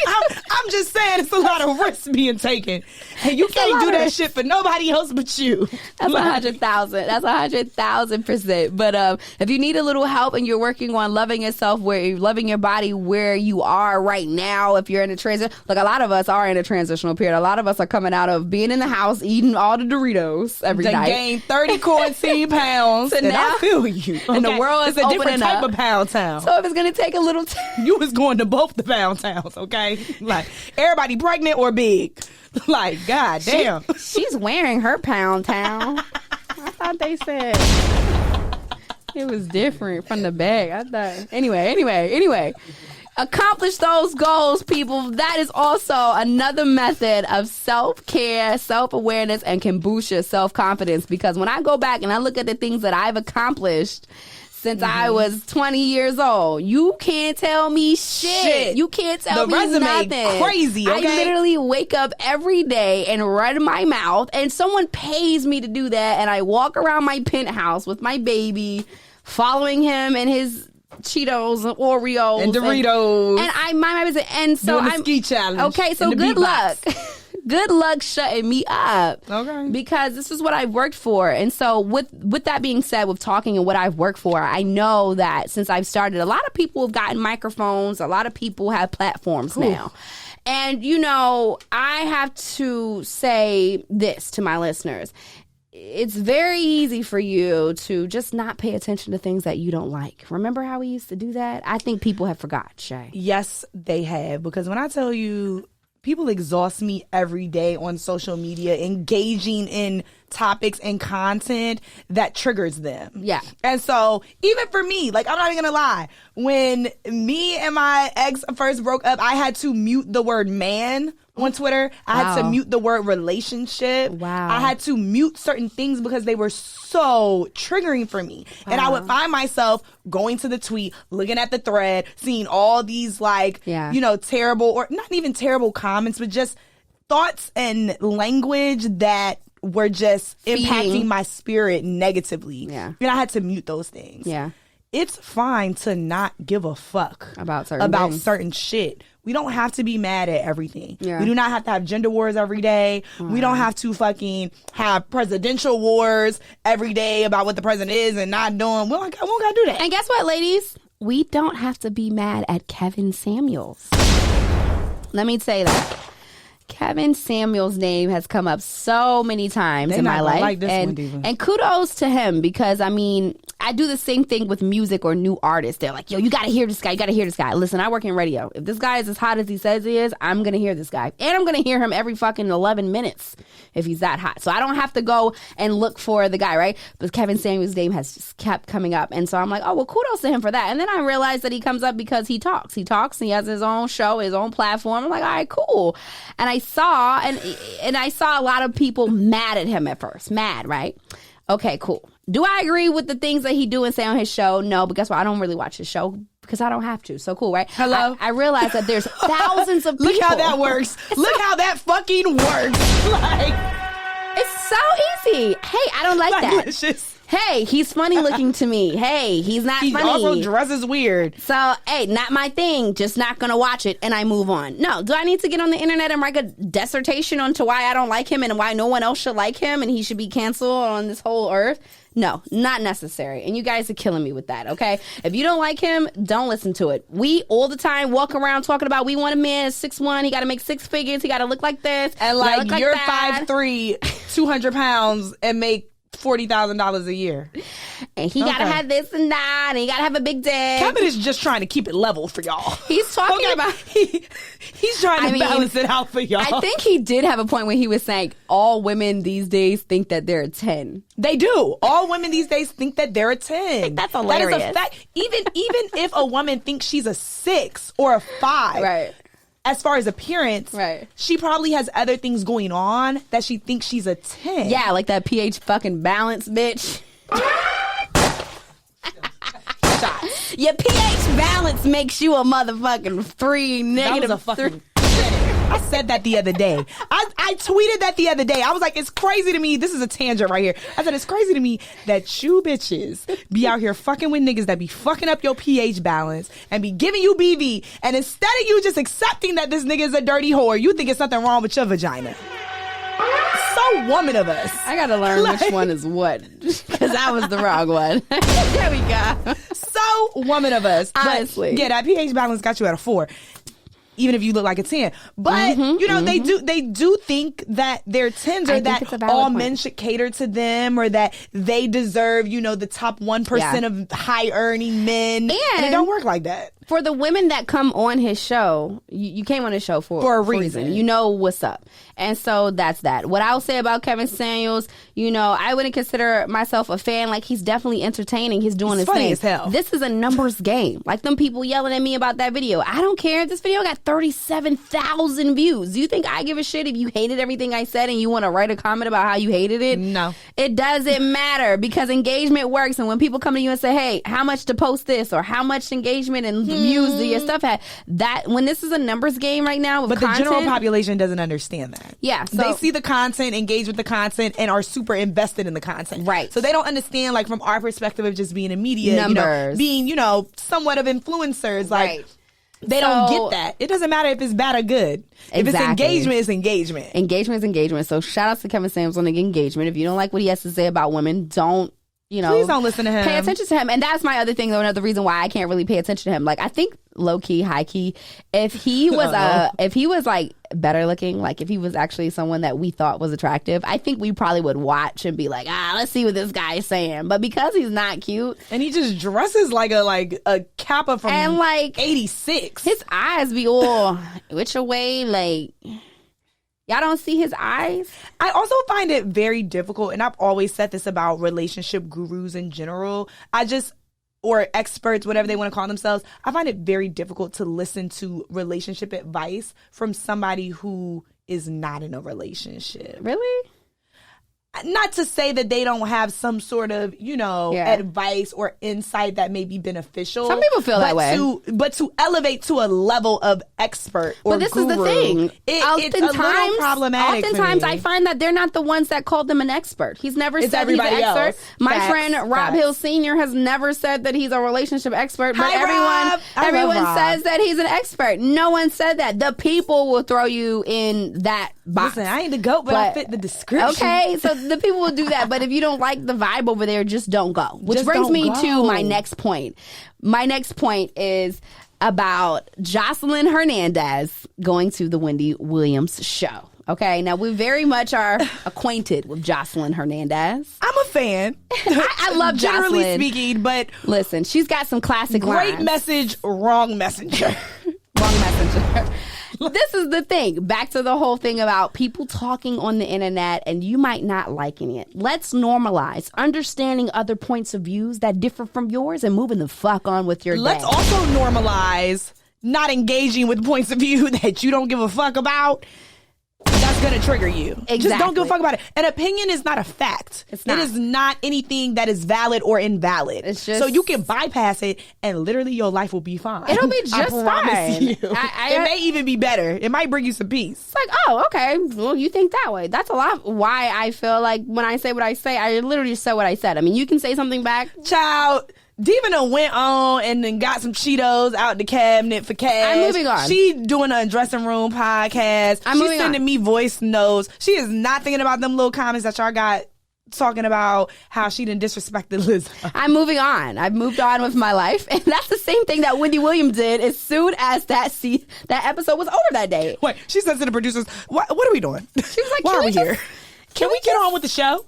I'm just saying it's a lot of risks being taken. And you can't do that shit for nobody else but you. That's 100,000. That's 100,000%. But if you need a little help and you're working on loving yourself, loving your body where you are right now, if you're in a transition, like a lot of us are in a transitional period. A lot of us are coming out of being in the house, eating all the Doritos every night. Gained 30 quarantine pounds. So and now, I feel you. And the world is a different type up. of pound town. So if it's going to take a little time. You was going to both the pound towns, okay? Like, everybody pregnant or big. Like, god damn. She's wearing her pound town. I thought they said it was different from the bag. I thought. Anyway. Accomplish those goals, people. That is also another method of self-care, self-awareness, and can boost your self-confidence. Because when I go back and I look at the things that I've accomplished since I was 20 years old, you can't tell me shit. You can't tell me nothing. Crazy, okay? I literally wake up every day and run my mouth, and someone pays me to do that, and I walk around my penthouse with my baby, following him and his Cheetos and Oreos and Doritos, and I mind my business. And so I'm ski challenge. Okay, so good luck. Good luck shutting me up. Okay. Because this is what I've worked for. And so with that being said, with talking and what I've worked for, I know that since I've started, a lot of people have gotten microphones. A lot of people have platforms now. And, I have to say this to my listeners. It's very easy for you to just not pay attention to things that you don't like. Remember how we used to do that? I think people have forgot, Chey. Yes, they have. Because when I tell you, people exhaust me every day on social media, engaging in topics and content that triggers them. Yeah. And so even for me, like, I'm not even gonna lie, when me and my ex first broke up, I had to mute the word man on Twitter. I had to mute the word relationship. Wow. I had to mute certain things because they were so triggering for me. Wow. And I would find myself going to the tweet, looking at the thread, seeing all these terrible, or not even terrible comments, but just thoughts and language that were just impacting my spirit negatively. Yeah. And I had to mute those things. Yeah. It's fine to not give a fuck about certain shit. We don't have to be mad at everything. Yeah. We do not have to have gender wars every day. We don't have to fucking have presidential wars every day about what the president is and not doing. We don't got to do that. And guess what, ladies? We don't have to be mad at Kevin Samuels. Let me say that. Kevin Samuels' name has come up so many times in my life. Like this one, Diva. And kudos to him, because I do the same thing with music or new artists. They're like, yo, you gotta hear this guy, Listen, I work in radio. If this guy is as hot as he says he is, I'm gonna hear this guy. And I'm gonna hear him every fucking 11 minutes if he's that hot. So I don't have to go and look for the guy, right? But Kevin Samuels' name has just kept coming up. And so I'm like, oh, well, kudos to him for that. And then I realized that he comes up because he talks. He he has his own show, his own platform. I'm like, all right, cool. And I saw a lot of people mad at him at first. Mad, right? Okay, cool. Do I agree with the things that he do and say on his show? No, but guess what? I don't really watch his show because I don't have to. So cool, right? Hello? I realize that there's thousands of people. Look how that works. Look how that fucking works. It's so easy. Hey, I don't like that. Hey, he's funny looking to me. Hey, he's not funny. He also dresses weird. So, hey, not my thing. Just not going to watch it, and I move on. No, do I need to get on the internet and write a dissertation onto why I don't like him and why no one else should like him and he should be canceled on this whole earth? No, not necessary. And you guys are killing me with that, okay? If you don't like him, don't listen to it. We all the time walk around talking about we want a man 6'1", he got to make 6 figures, he got to look like this. And like you're 5'3", 200 pounds and make $40,000 a year. And he gotta have this and that, and he gotta have a big dick. Kevin is just trying to keep it level for y'all. He's talking about he's trying to balance it out for y'all. I think he did have a point when he was saying all women these days think that they're a 10. They do. All women these days think that they're a 10. I think that's hilarious. That is a fact. Even if a woman thinks she's a 6 or a 5, right? As far as appearance, right, she probably has other things going on that she thinks she's a 10. Yeah, like that pH fucking balance, bitch. Your pH balance makes you a motherfucking 3, negative. That was a fucking I said that the other day. I tweeted that the other day. I was like, it's crazy to me. This is a tangent right here. I said, it's crazy to me that you bitches be out here fucking with niggas that be fucking up your pH balance and be giving you BV. And instead of you just accepting that this nigga is a dirty whore, you think it's something wrong with your vagina. So woman of us. I gotta learn which one is what, because that was the wrong one. There we go. So woman of us. Honestly. But, yeah, that pH balance got you at a 4. Even if you look like a 10. But, you know, they do think that they're 10s or that all men should cater to them or that they deserve, you know, the top 1% of high earning men. And it don't work like that. For the women that come on his show, you came on his show for a reason. You know what's up. And so that's that. What I'll say about Kevin Samuels, you know, I wouldn't consider myself a fan. Like, he's definitely entertaining. He's doing his thing. As hell. This is a numbers game. Like them people yelling at me about that video. I don't care. This video got 37,000 views. Do you think I give a shit if you hated everything I said and you want to write a comment about how you hated it? No. It doesn't matter because engagement works. And when people come to you and say, hey, how much to post this or how much engagement and views do your stuff have, that when this is a numbers game right now with but content, the general population doesn't understand that. Yeah. So they see the content, engage with the content, and are super invested in the content. Right. So they don't understand, like, from our perspective of just being in media, numbers. You know, being, you know, somewhat of influencers, like, right. They don't get that. It doesn't matter if it's bad or good. Exactly. If it's engagement, it's engagement. Engagement is engagement. So shout out to Kevin Samuels on the engagement. If you don't like what he has to say about women, don't, you know, please don't listen to him. Pay attention to him. And that's my other thing, though. Another reason why I can't really pay attention to him. Like, I think low key, high key, if he was like better looking, like if he was actually someone that we thought was attractive, I think we probably would watch and be like, let's see what this guy is saying. But because he's not cute, and he just dresses like a Kappa from and like 86, his eyes be all which away, like. Y'all don't see his eyes? I also find it very difficult, and I've always said this about relationship gurus in general. Or experts, whatever they want to call themselves. I find it very difficult to listen to relationship advice from somebody who is not in a relationship. Really? Not to say that they don't have some sort of, you know, advice or insight that may be beneficial. Some people feel that way. But to elevate to a level of expert or But this guru, is the thing. It's a little problematic. Oftentimes, for me. I find that they're not the ones that called them an expert. He's never said he's an expert. Else. My friend Rob Hill Sr. has never said that he's a relationship expert. But everyone says that he's an expert. No one said that. The people will throw you in that box. Listen, I ain't the GOAT, but I fit the description. Okay, so the people will do that, but if you don't like the vibe over there, just don't go. Which brings me to my next point. My next point is about Jocelyn Hernandez going to the Wendy Williams show. Okay, now we very much are acquainted with Jocelyn Hernandez. I'm a fan. I love Jocelyn. Generally speaking, but listen, she's got some classic lines. Great message, wrong messenger. Wrong messenger. This is the thing. Back to the whole thing about people talking on the internet and you might not liking it. Let's normalize understanding other points of views that differ from yours and moving the fuck on with your day. Let's also normalize not engaging with points of view that you don't give a fuck about. that's gonna trigger you. Exactly. Just don't give a fuck about it. An opinion is not a fact. It's not. It is not anything that is valid or invalid. It's just, so you can bypass it and literally your life will be fine. It'll be just I promise fine. you. It may even be better. It might bring you some peace. It's like, oh, okay. Well, you think that way. That's a lot why I feel like when I say what I say, I literally just said what I said. I mean, you can say something back. Child, Diva done went on and then got some Cheetos out the cabinet for cash. I'm moving on. She doing a dressing room podcast. She's sending me voice notes. She is not thinking about them little comments that y'all got talking about how she done disrespected Liz. I'm moving on. I've moved on with my life. And that's the same thing that Wendy Williams did as soon as that episode was over that day. Wait, she said to the producers, what are we doing? She was like, why are we here? Can we get on with the show?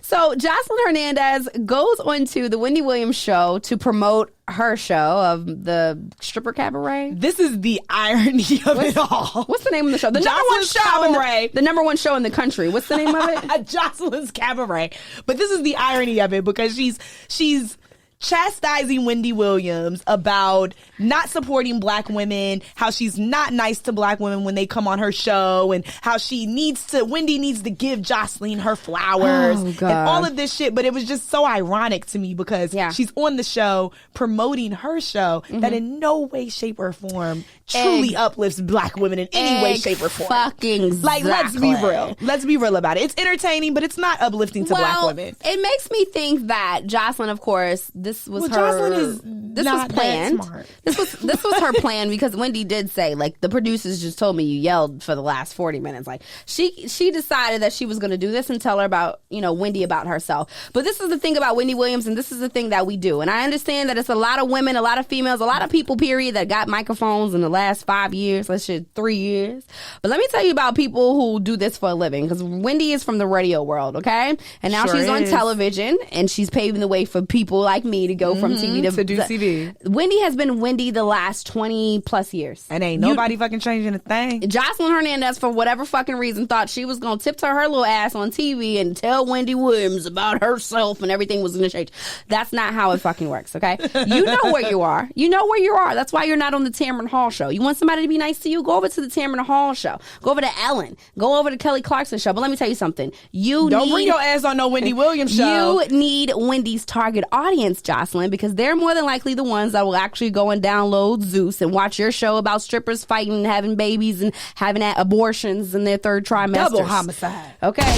So Jocelyn Hernandez goes onto the Wendy Williams show to promote her show of the stripper cabaret. This is the irony of it all. What's the name of the show? The number one show in the country. What's the name of it? Jocelyn's Cabaret. But this is the irony of it because she's chastising Wendy Williams about not supporting black women, how she's not nice to black women when they come on her show, and how Wendy needs to give Jocelyn her flowers and all of this shit. But it was just so ironic to me because she's on the show promoting her show that in no way, shape, or form truly uplifts black women in any way, shape, or form. Let's be real. Let's be real about it. It's entertaining, but it's not uplifting to black women. It makes me think that Jocelyn, of course, this was planned. This was her plan because Wendy did say, like, the producers just told me you yelled for the last 40 minutes. Like, she decided that she was going to do this and tell her about, Wendy about herself. But this is the thing about Wendy Williams, and this is the thing that we do. And I understand that it's a lot of women, a lot of females, a lot of people, period, that got microphones in the last 5 years, 3 years. But let me tell you about people who do this for a living, because Wendy is from the radio world, okay? And now she's on television, and she's paving the way for people like me to go from TV to do TV. Wendy has been Wendy the last 20 plus years. And ain't nobody fucking changing a thing. Jocelyn Hernandez, for whatever fucking reason, thought she was going to tiptoe her little ass on TV and tell Wendy Williams about herself and everything was going to change. That's not how it fucking works, okay? You know where you are. You know where you are. That's why you're not on the Tamron Hall show. You want somebody to be nice to you? Go over to the Tamron Hall show. Go over to Ellen. Go over to Kelly Clarkson show. But let me tell you something. Don't bring your ass on no Wendy Williams show. You need Wendy's target audience, Jocelyn, because they're more than likely the ones that will actually go and download Zeus and watch your show about strippers fighting and having babies and having abortions in their third trimester. Double homicide. Okay.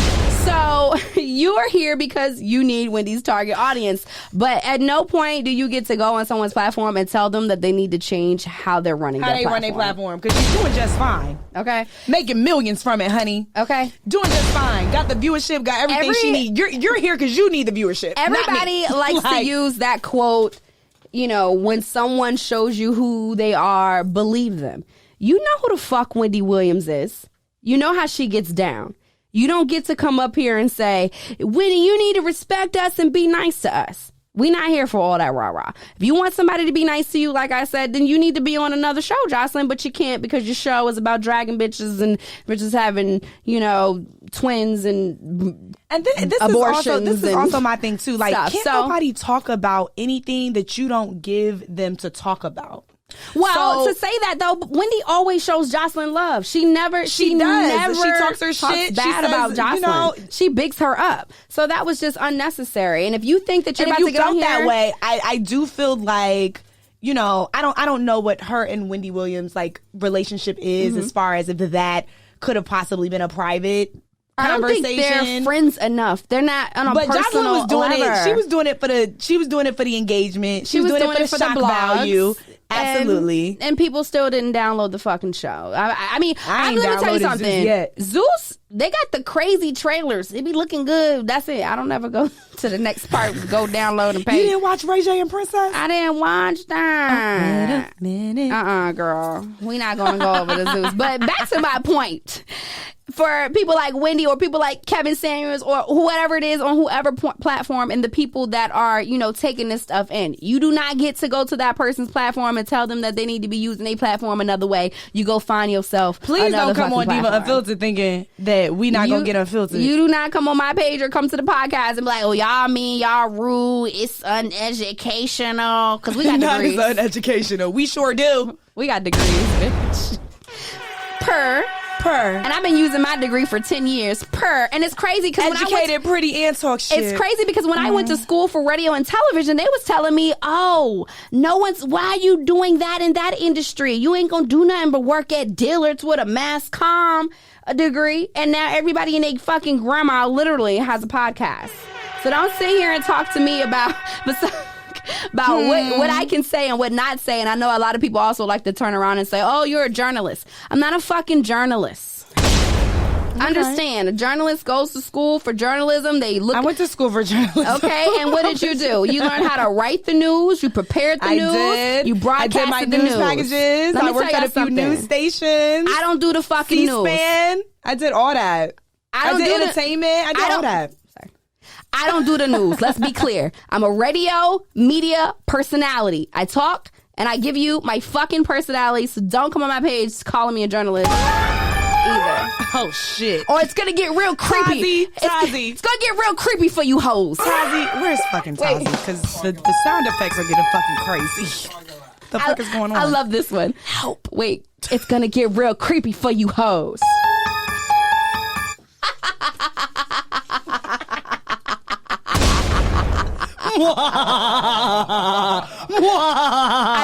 So you are here because you need Wendy's target audience. But at no point do you get to go on someone's platform and tell them that they need to change how they're running their platform. Run their platform. Because you're doing just fine. Okay. Making millions from it, honey. Okay. Doing just fine. Got the viewership, got everything she needs. You're here because you need the viewership. Everybody likes to use that quote, when someone shows you who they are, believe them. You know who the fuck Wendy Williams is. You know how she gets down. You don't get to come up here and say, Wendy, you need to respect us and be nice to us. We not here for all that rah-rah. If you want somebody to be nice to you, like I said, then you need to be on another show, Jocelyn, but you can't because your show is about dragging bitches and bitches having, twins and abortions. This is also my thing, too. Like, stuff. Can't nobody talk about anything that you don't give them to talk about? Well, to say that though, Wendy always shows Jocelyn love. She does. She talks her shit bad about Jocelyn. She bigs her up. So that was just unnecessary. And if you think that you're about to get on here that way, I do feel like, I don't know what her and Wendy Williams relationship is as far as if that could have possibly been a private I don't think they're friends enough. They're not on a personal level. But Jocelyn was doing it. She was doing it for the engagement. She was doing it for the shock value. Absolutely. And people still didn't download the fucking show. I mean, let me tell you something. Zeus, they got the crazy trailers. It be looking good. That's it. I don't ever go to the next part. Go download and pay. You didn't watch Ray J and Princess? I didn't watch that. Girl. We not going to go over the Zeus. But back to my point. For people like Wendy or people like Kevin Samuels or whoever it is on whoever platform and the people that are, taking this stuff in, you do not get to go to that person's platform and tell them that they need to be using their platform another way. You go find yourself. Please don't come on Diva Unfiltered thinking that we not going to get unfiltered. You do not come on my page or come to the podcast and be like, oh, y'all mean, y'all rude. It's uneducational. Because we got degrees. It's uneducational. We sure do. We got degrees, bitch. Per Per. And I've been using my degree for 10 years. Per. And it's crazy because educated, pretty, and talk shit. It's crazy because when I went to school for radio and television, they was telling me, why are you doing that in that industry? You ain't gonna do nothing but work at Dillard's with a mass comm degree. And now everybody and their fucking grandma literally has a podcast. So don't sit here and talk to me about what I can say and what not say. And I know a lot of people also like to turn around and say, oh, you're a journalist. I'm not a fucking journalist. Okay. Understand, a journalist goes to school for journalism. I went to school for journalism. Okay, and what did you do? You learned how to write the news. You prepared the news. Did. You broadcasted I did my the news news. packages. I worked at a few news stations. I don't do the fucking C-SPAN. news. I did all that. I did entertainment. I did all that. I don't do the news. Let's be clear. I'm a radio media personality. I talk and I give you my fucking personality. So don't come on my page calling me a journalist either. Oh shit! Or it's gonna get real creepy. Tazi. It's gonna get real creepy for you hoes. Tazi, where's fucking Tazi? Because the sound effects are getting fucking crazy. The fuck is going on? I love this one. Help! Wait, it's gonna get real creepy for you hoes. I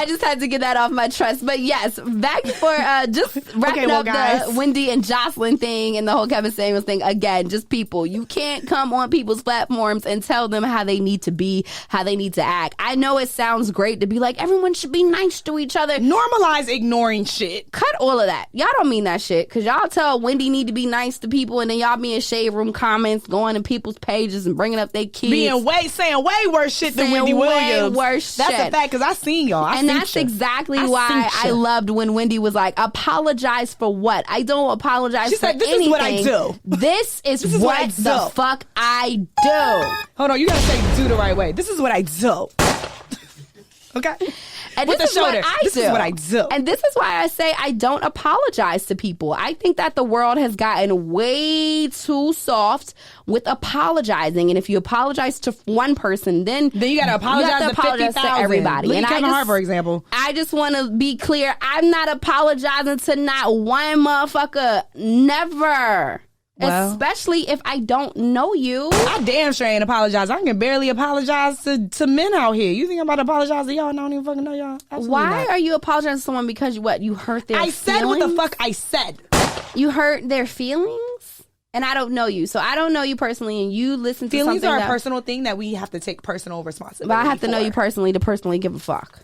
just had to get that off my chest. But yes, back for just wrapping up the Wendy and Jocelyn thing and the whole Kevin Samuels thing. Again, just people. You can't come on people's platforms and tell them how they need to be, how they need to act. I know it sounds great to be like, everyone should be nice to each other. Normalize ignoring shit. Cut all of that. Y'all don't mean that shit. Because y'all tell Wendy need to be nice to people and then y'all be in shade room comments, going in people's pages and bringing up their kids. Saying way worse shit than Wendy Williams. Worse That's shit. a fact, because I seen y'all. And that's exactly why I loved when Wendy was like, apologize for what? I don't apologize for anything. This is what I do. This is what the fuck I do. Hold on, you gotta say do the right way. This is what I do. Okay? And with the shoulder. This is what I do. And this is why I say I don't apologize to people. I think that the world has gotten way too soft with apologizing. And if you apologize to one person, then you got to apologize to 50,000. To everybody. Look at Kevin Hart, for example. I just want to be clear. I'm not apologizing to not one motherfucker. Never. Well, especially if I don't know you. I damn sure ain't apologize. I can barely apologize to men out here. You think I'm about to apologize to y'all and I don't even fucking know y'all? Absolutely Why not. are you apologizing to someone because you hurt their feelings? I said what the fuck I said. You hurt their feelings? And I don't know you. So I don't know you personally and you listen to feelings something are a personal thing that we have to take personal responsibility But I have to know you personally to personally give a fuck.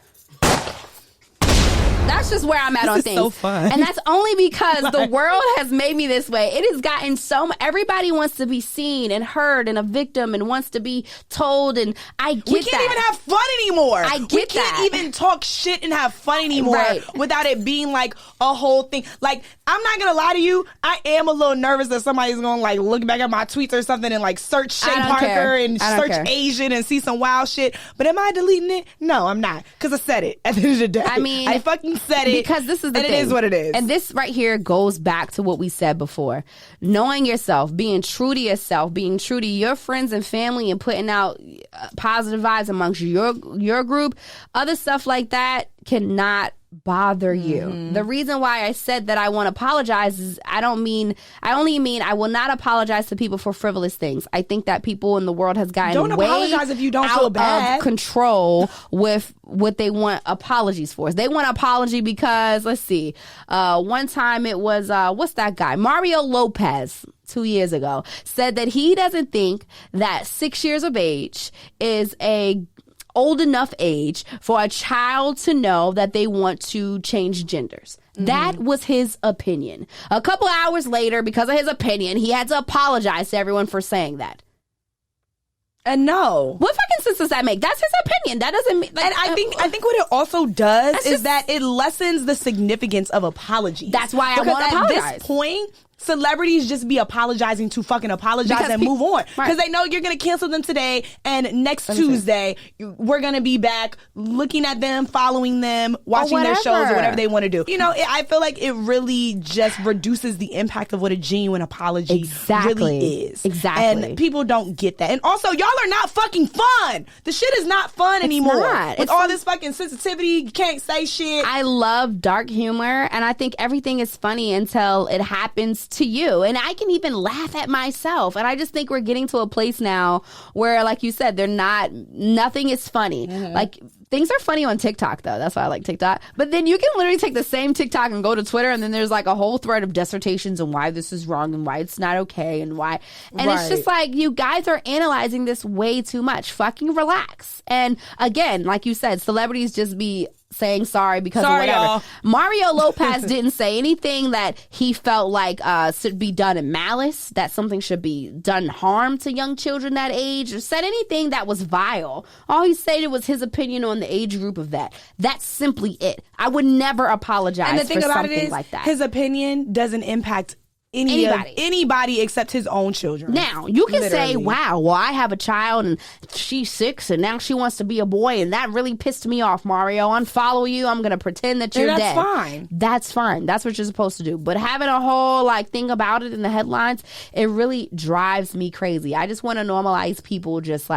That's just where I'm at on things. So fun. And that's only because the world has made me this way. It has gotten everybody wants to be seen and heard and a victim and wants to be told, and I get that. We can't even have fun anymore. I get that. We can't even talk shit and have fun anymore without it being like a whole thing. Like, I'm not gonna lie to you, I am a little nervous that somebody's gonna like look back at my tweets or something and like search Chey Parker and search Asian and see some wild shit. But am I deleting it? No, I'm not. Because I said it at the end of the day. I mean, I fucking said it. Because this is the thing. It is what it is. And this right here goes back to what we said before. Knowing yourself, being true to yourself, being true to your friends and family and putting out positive vibes amongst your group. Other stuff like that cannot bother you. Mm-hmm. The reason why I said that I want to apologize is I only mean I will not apologize to people for frivolous things. I think that people in the world has gotten way apologize if you don't feel bad. Of control with what they want apologies for. They want an apology because, let's see, one time it was, what's that guy? Mario Lopez. 2 years ago said that he doesn't think that 6 years of age is a old enough age for a child to know that they want to change genders. Mm-hmm. That was his opinion. A couple hours later, because of his opinion, he had to apologize to everyone for saying that. And no. What fucking sense does that make? That's his opinion. That doesn't mean... Like, and I think what it also does is that it lessens the significance of apologies. That's why I want to apologize. At this point, celebrities just be apologizing to fucking apologize and move on. Because they know you're going to cancel them today, and next Tuesday, we're going to be back looking at them, following them, watching their shows or whatever they want to do. You know, I feel like it really just reduces the impact of what a genuine apology really is. Exactly. And people don't get that. And also, y'all are not fucking fun. The shit is not fun anymore. With all this fucking sensitivity, you can't say shit. I love dark humor, and I think everything is funny until it happens to you. And I can even laugh at myself. And I just think we're getting to a place now where, like you said, nothing is funny. Like, things are funny on TikTok, though. That's why I like TikTok. But then you can literally take the same TikTok and go to Twitter, and then there's like a whole thread of dissertations on why this is wrong and why it's not okay and why. And it's just like, you guys are analyzing this way too much. Fucking relax. And again, like you said, celebrities just be saying sorry because of whatever. Y'all. Mario Lopez didn't say anything that he felt like should be done in malice, that something should be done harm to young children that age, or said anything that was vile. All he said was his opinion on the age group of that. That's simply it. I would never apologize and the thing for about something it is, like that. His opinion doesn't impact anybody except his own children. Now, you can say, wow, well, I have a child and she's 6 and now she wants to be a boy and that really pissed me off, Mario. Unfollow you. I'm going to pretend that you're dead. That's fine. That's fine. That's what you're supposed to do. But having a whole thing about it in the headlines, it really drives me crazy. I just want to normalize people just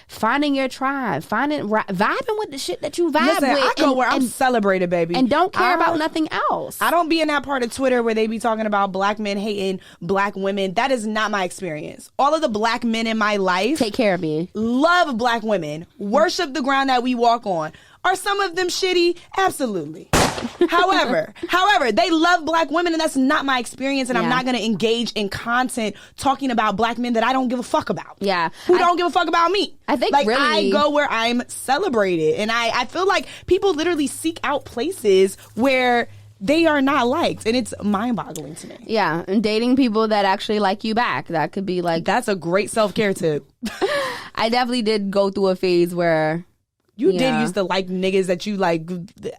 finding your tribe, vibing with the shit that you vibe with. I go where I'm celebrated, baby. And don't care about nothing else. I don't be in that part of Twitter where they be talking about black men hating black women. That is not my experience. All of the black men in my life take care of me, love black women, worship the ground that we walk on. Are some of them shitty? Absolutely. However, they love black women, and that's not my experience, and I'm not going to engage in content talking about black men that I don't give a fuck about. Yeah. Who don't give a fuck about me. I think really, I go where I'm celebrated, and I feel like people literally seek out places where they are not liked, and it's mind-boggling to me. Yeah, and dating people that actually like you back. That could be that's a great self-care tip. I definitely did go through a phase where you did used to like niggas that you like.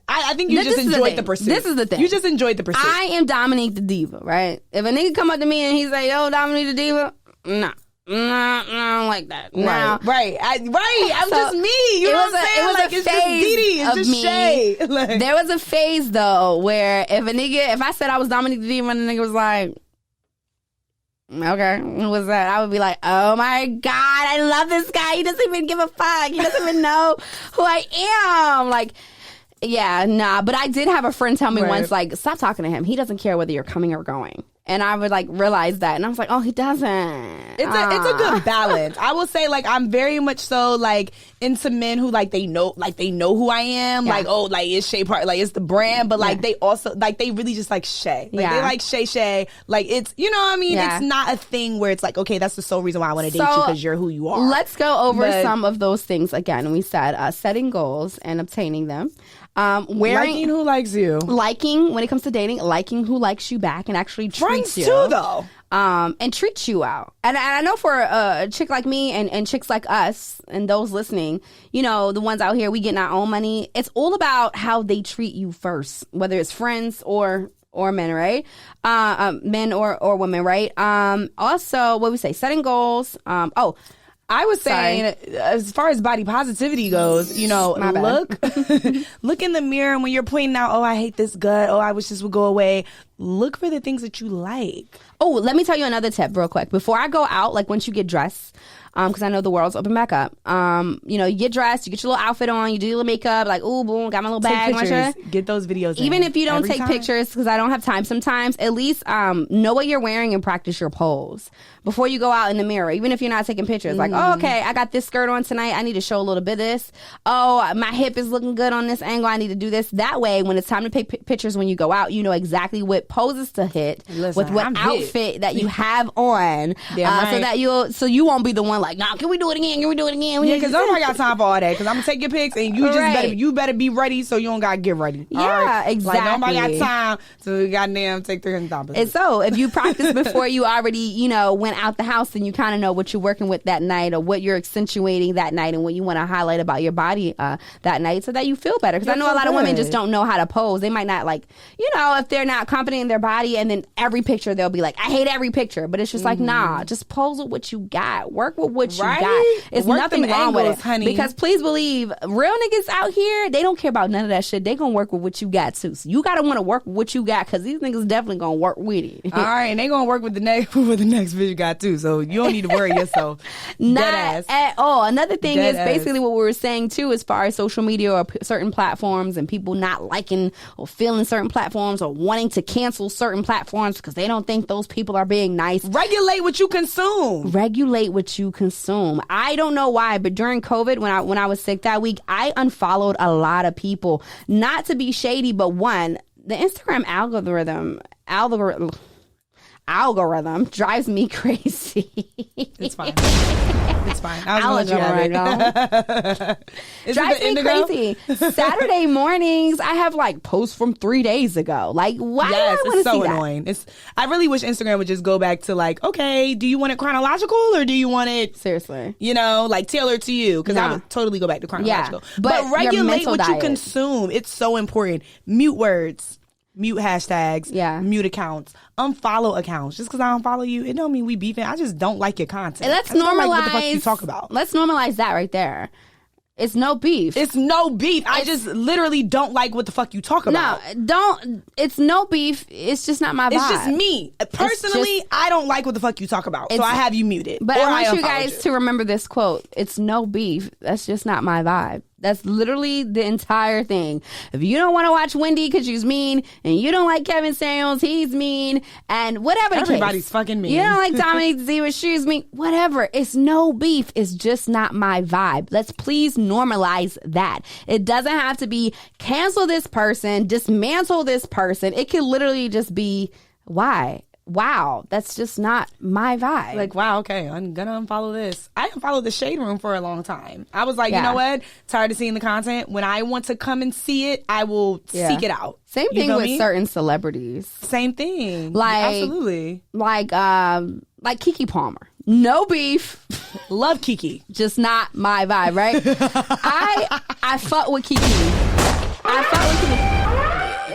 I think you just enjoyed the pursuit. This is the thing. You just enjoyed the pursuit. I am Dominique the Diva, right? If a nigga come up to me and he's like, yo, Dominique the Diva, no, I don't like that. Now, right. I'm just me. You know what I'm saying? It was a phase it's just Chey. There was a phase though where if I said I was Dominique the Diva and the nigga was like, okay, what was that? I would be like, oh my God, I love this guy. He doesn't even give a fuck. He doesn't even know who I am. Yeah, nah. But I did have a friend tell me once, stop talking to him. He doesn't care whether you're coming or going. And I would realize that, and I was like, "Oh, he doesn't." It's a good balance. I will say, I'm very much so into men who they know who I am. Yeah. It's Chey part, it's the brand, but they also they really just like Chey. They like Chey. It's you know what I mean. Yeah. It's not a thing where it's okay, that's the sole reason why I want to date you because you're who you are. Let's go over some of those things again. We said setting goals and obtaining them. Liking who likes you. Liking, when it comes to dating, liking who likes you back and actually treats you. Friends too, though. And treats you out. And I know for a chick like me and chicks like us and those listening, the ones out here, we getting our own money. It's all about how they treat you first, whether it's friends or men, right? Men or women, right? Also, what we say, setting goals. I was saying, as far as body positivity goes, look in the mirror, and when you're pointing out, oh, I hate this gut, oh, I wish this would go away, look for the things that you like. Oh, let me tell you another tip real quick. Before I go out, once you get dressed, because I know the world's open back up, you get dressed, you get your little outfit on, you do your little makeup, ooh, boom, got my little bag. Take pictures, get those videos even if you don't take pictures, because I don't have time sometimes, at least know what you're wearing and practice your pose before you go out in the mirror, even if you're not taking pictures. Oh, okay, I got this skirt on tonight, I need to show a little bit of this. Oh, my hip is looking good on this angle, I need to do this. That way, when it's time to take pictures when you go out, you know exactly what poses to hit with what outfit that you have on, so that you won't be the one like, nah, can we do it again? Can we do it again? Yeah, because nobody got time for all that. Because I'm gonna take your pics and you just better be ready so you don't gotta get ready. Yeah, right? exactly. Like nobody got time to goddamn take $300. And so if you practice before you already, went out the house, then you kind of know what you're working with that night or what you're accentuating that night and what you want to highlight about your body that night so that you feel better. Because I know a lot of women just don't know how to pose. They might not if they're not confident in their body, and then every picture they'll be like, I hate every picture. But it's just like, nah, just pose with what you got. Work with what you got. It's nothing wrong with it. Honey. Because please believe, real niggas out here, they don't care about none of that shit. They gonna work with what you got too. So you gotta want to work with what you got, because these niggas definitely gonna work with it. All right, and they gonna work with the next bitch you got too. So you don't need to worry yourself. Not at all. Another thing is basically what we were saying too, as far as social media or certain platforms and people not liking or feeling certain platforms or wanting to cancel certain platforms because they don't think those people are being nice. Regulate what you consume. Regulate what you consume. I don't know why, but during COVID, when I was sick that week, I unfollowed a lot of people. Not to be shady, but one, the Instagram algorithm drives me crazy. It's fine. It's fine. I was gonna let you have it. Drives me crazy. Saturday mornings, I have posts from 3 days ago. Why do I want to see it's so annoying. I really wish Instagram would just go back to okay, do you want it chronological or do you want it seriously? Tailored to you? Because I would totally go back to chronological. Yeah, but regulate what you consume. It's so important. Mute words. Mute hashtags, mute accounts, unfollow accounts. Just because I don't follow you, it don't mean we beefing. I just don't like your content. And let's normalize what the fuck you talk about. Let's normalize that right there. It's no beef. It's no beef. I just literally don't like what the fuck you talk about. No, don't. It's no beef. It's just not my vibe. It's just me. Personally, I don't like what the fuck you talk about. So I have you muted. But I want you guys to remember this quote. It's no beef. That's just not my vibe. That's literally the entire thing. If you don't want to watch Wendy because she's mean, and you don't like Kevin Samuels, he's mean, and whatever the case. Everybody's fucking mean. You don't like Dominique Z, she's mean. Whatever. It's no beef. It's just not my vibe. Let's please normalize that. It doesn't have to be cancel this person, dismantle this person. It can literally just be, why? Wow, that's just not my vibe. Wow, okay, I'm gonna unfollow this. I unfollowed the Shade Room for a long time. I was like, you know what? Tired of seeing the content. When I want to come and see it, I will seek it out. Same thing with certain celebrities. Same thing. Absolutely. Like Keke Palmer. No beef. Love Keke. Just not my vibe, right? I fuck with Keke.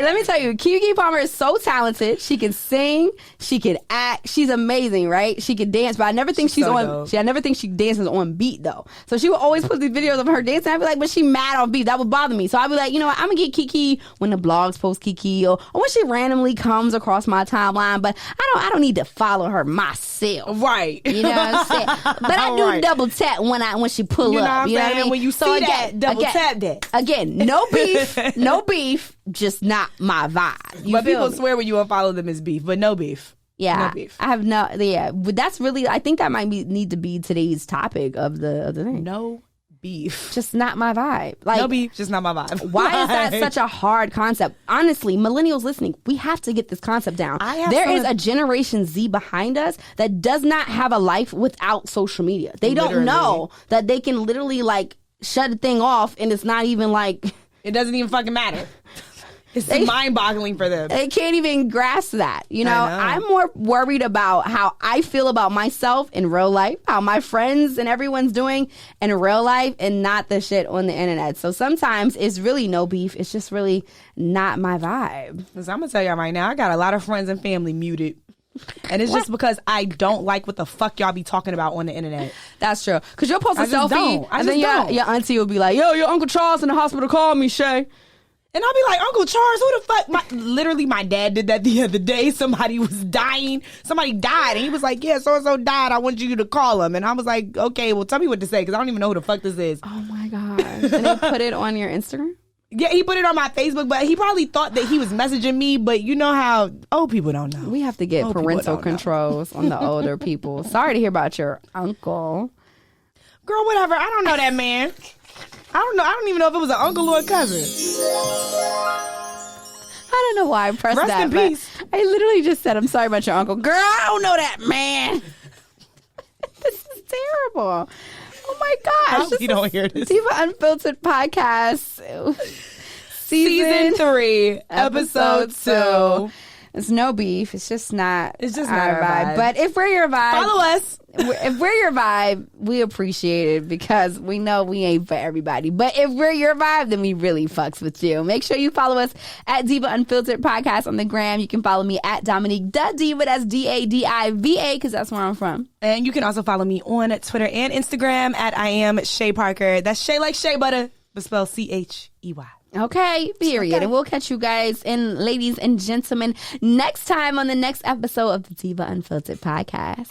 Let me tell you, Keke Palmer is so talented. She can sing, she can act, she's amazing, right? She can dance, but I never think I never think she dances on beat though. So she will always put these videos of her dancing. I'd be like, but she mad off beat. That would bother me. So I'd be like, you know what? I'm gonna get Keke when the blogs post Keke or when she randomly comes across my timeline. But I don't need to follow her myself, right? You know what I'm saying? But I do double tap when she pull up. You know what I mean? When you see that, double tap that. Again, no beef, just not my vibe. But people swear when you unfollow them is beef, but no beef. Yeah, no beef. I have but that's really, I think that might need to be today's topic of the thing. No beef. Just not my vibe. No beef, just not my vibe. Why is that such a hard concept? Honestly, millennials listening, we have to get this concept down. There is a Generation Z behind us that does not have a life without social media. They don't know that they can literally shut the thing off and it's not even it doesn't even fucking matter. It's mind-boggling for them. They can't even grasp that. You know, I'm more worried about how I feel about myself in real life, how my friends and everyone's doing in real life, and not the shit on the internet. So sometimes it's really no beef. It's just really not my vibe. Because I'm going to tell y'all right now, I got a lot of friends and family muted. And it's just because I don't like what the fuck y'all be talking about on the internet. That's true. Because you'll post a selfie, and then your auntie will be like, yo, your Uncle Charles in the hospital called me, Chey. And I'll be like, Uncle Charles, who the fuck? Literally, my dad did that the other day. Somebody was dying. Somebody died. And he was like, yeah, so-and-so died. I want you to call him. And I was like, okay, well, tell me what to say because I don't even know who the fuck this is. Oh, my God. And they put it on your Instagram? Yeah, he put it on my Facebook, but he probably thought that he was messaging me. But you know how old people don't know. We have to get parental controls on the older people. Sorry to hear about your uncle. Girl, whatever. I don't know that man. I don't know. I don't even know if it was an uncle or a cousin. I don't know why I pressed Rest that. in peace. I literally just said, I'm sorry about your uncle. Girl, I don't know that man. This is terrible. Oh my gosh. You don't hear this. Diva Unfiltered podcast. Season 3, episode 2. It's no beef. It's just not. It's just not our vibe. But if we're your vibe, follow us. If we're your vibe, we appreciate it because we know we ain't for everybody. But if we're your vibe, then we really fucks with you. Make sure you follow us at Diva Unfiltered Podcast on the gram. You can follow me at Dominique Diva. That's DADIVA because that's where I'm from. And you can also follow me on Twitter and Instagram at I am Chey Parker. That's Chey like shea butter, but spelled CHEY. Okay, period. Okay. And we'll catch you guys and ladies and gentlemen next time on the next episode of the Diva Unfiltered Podcast.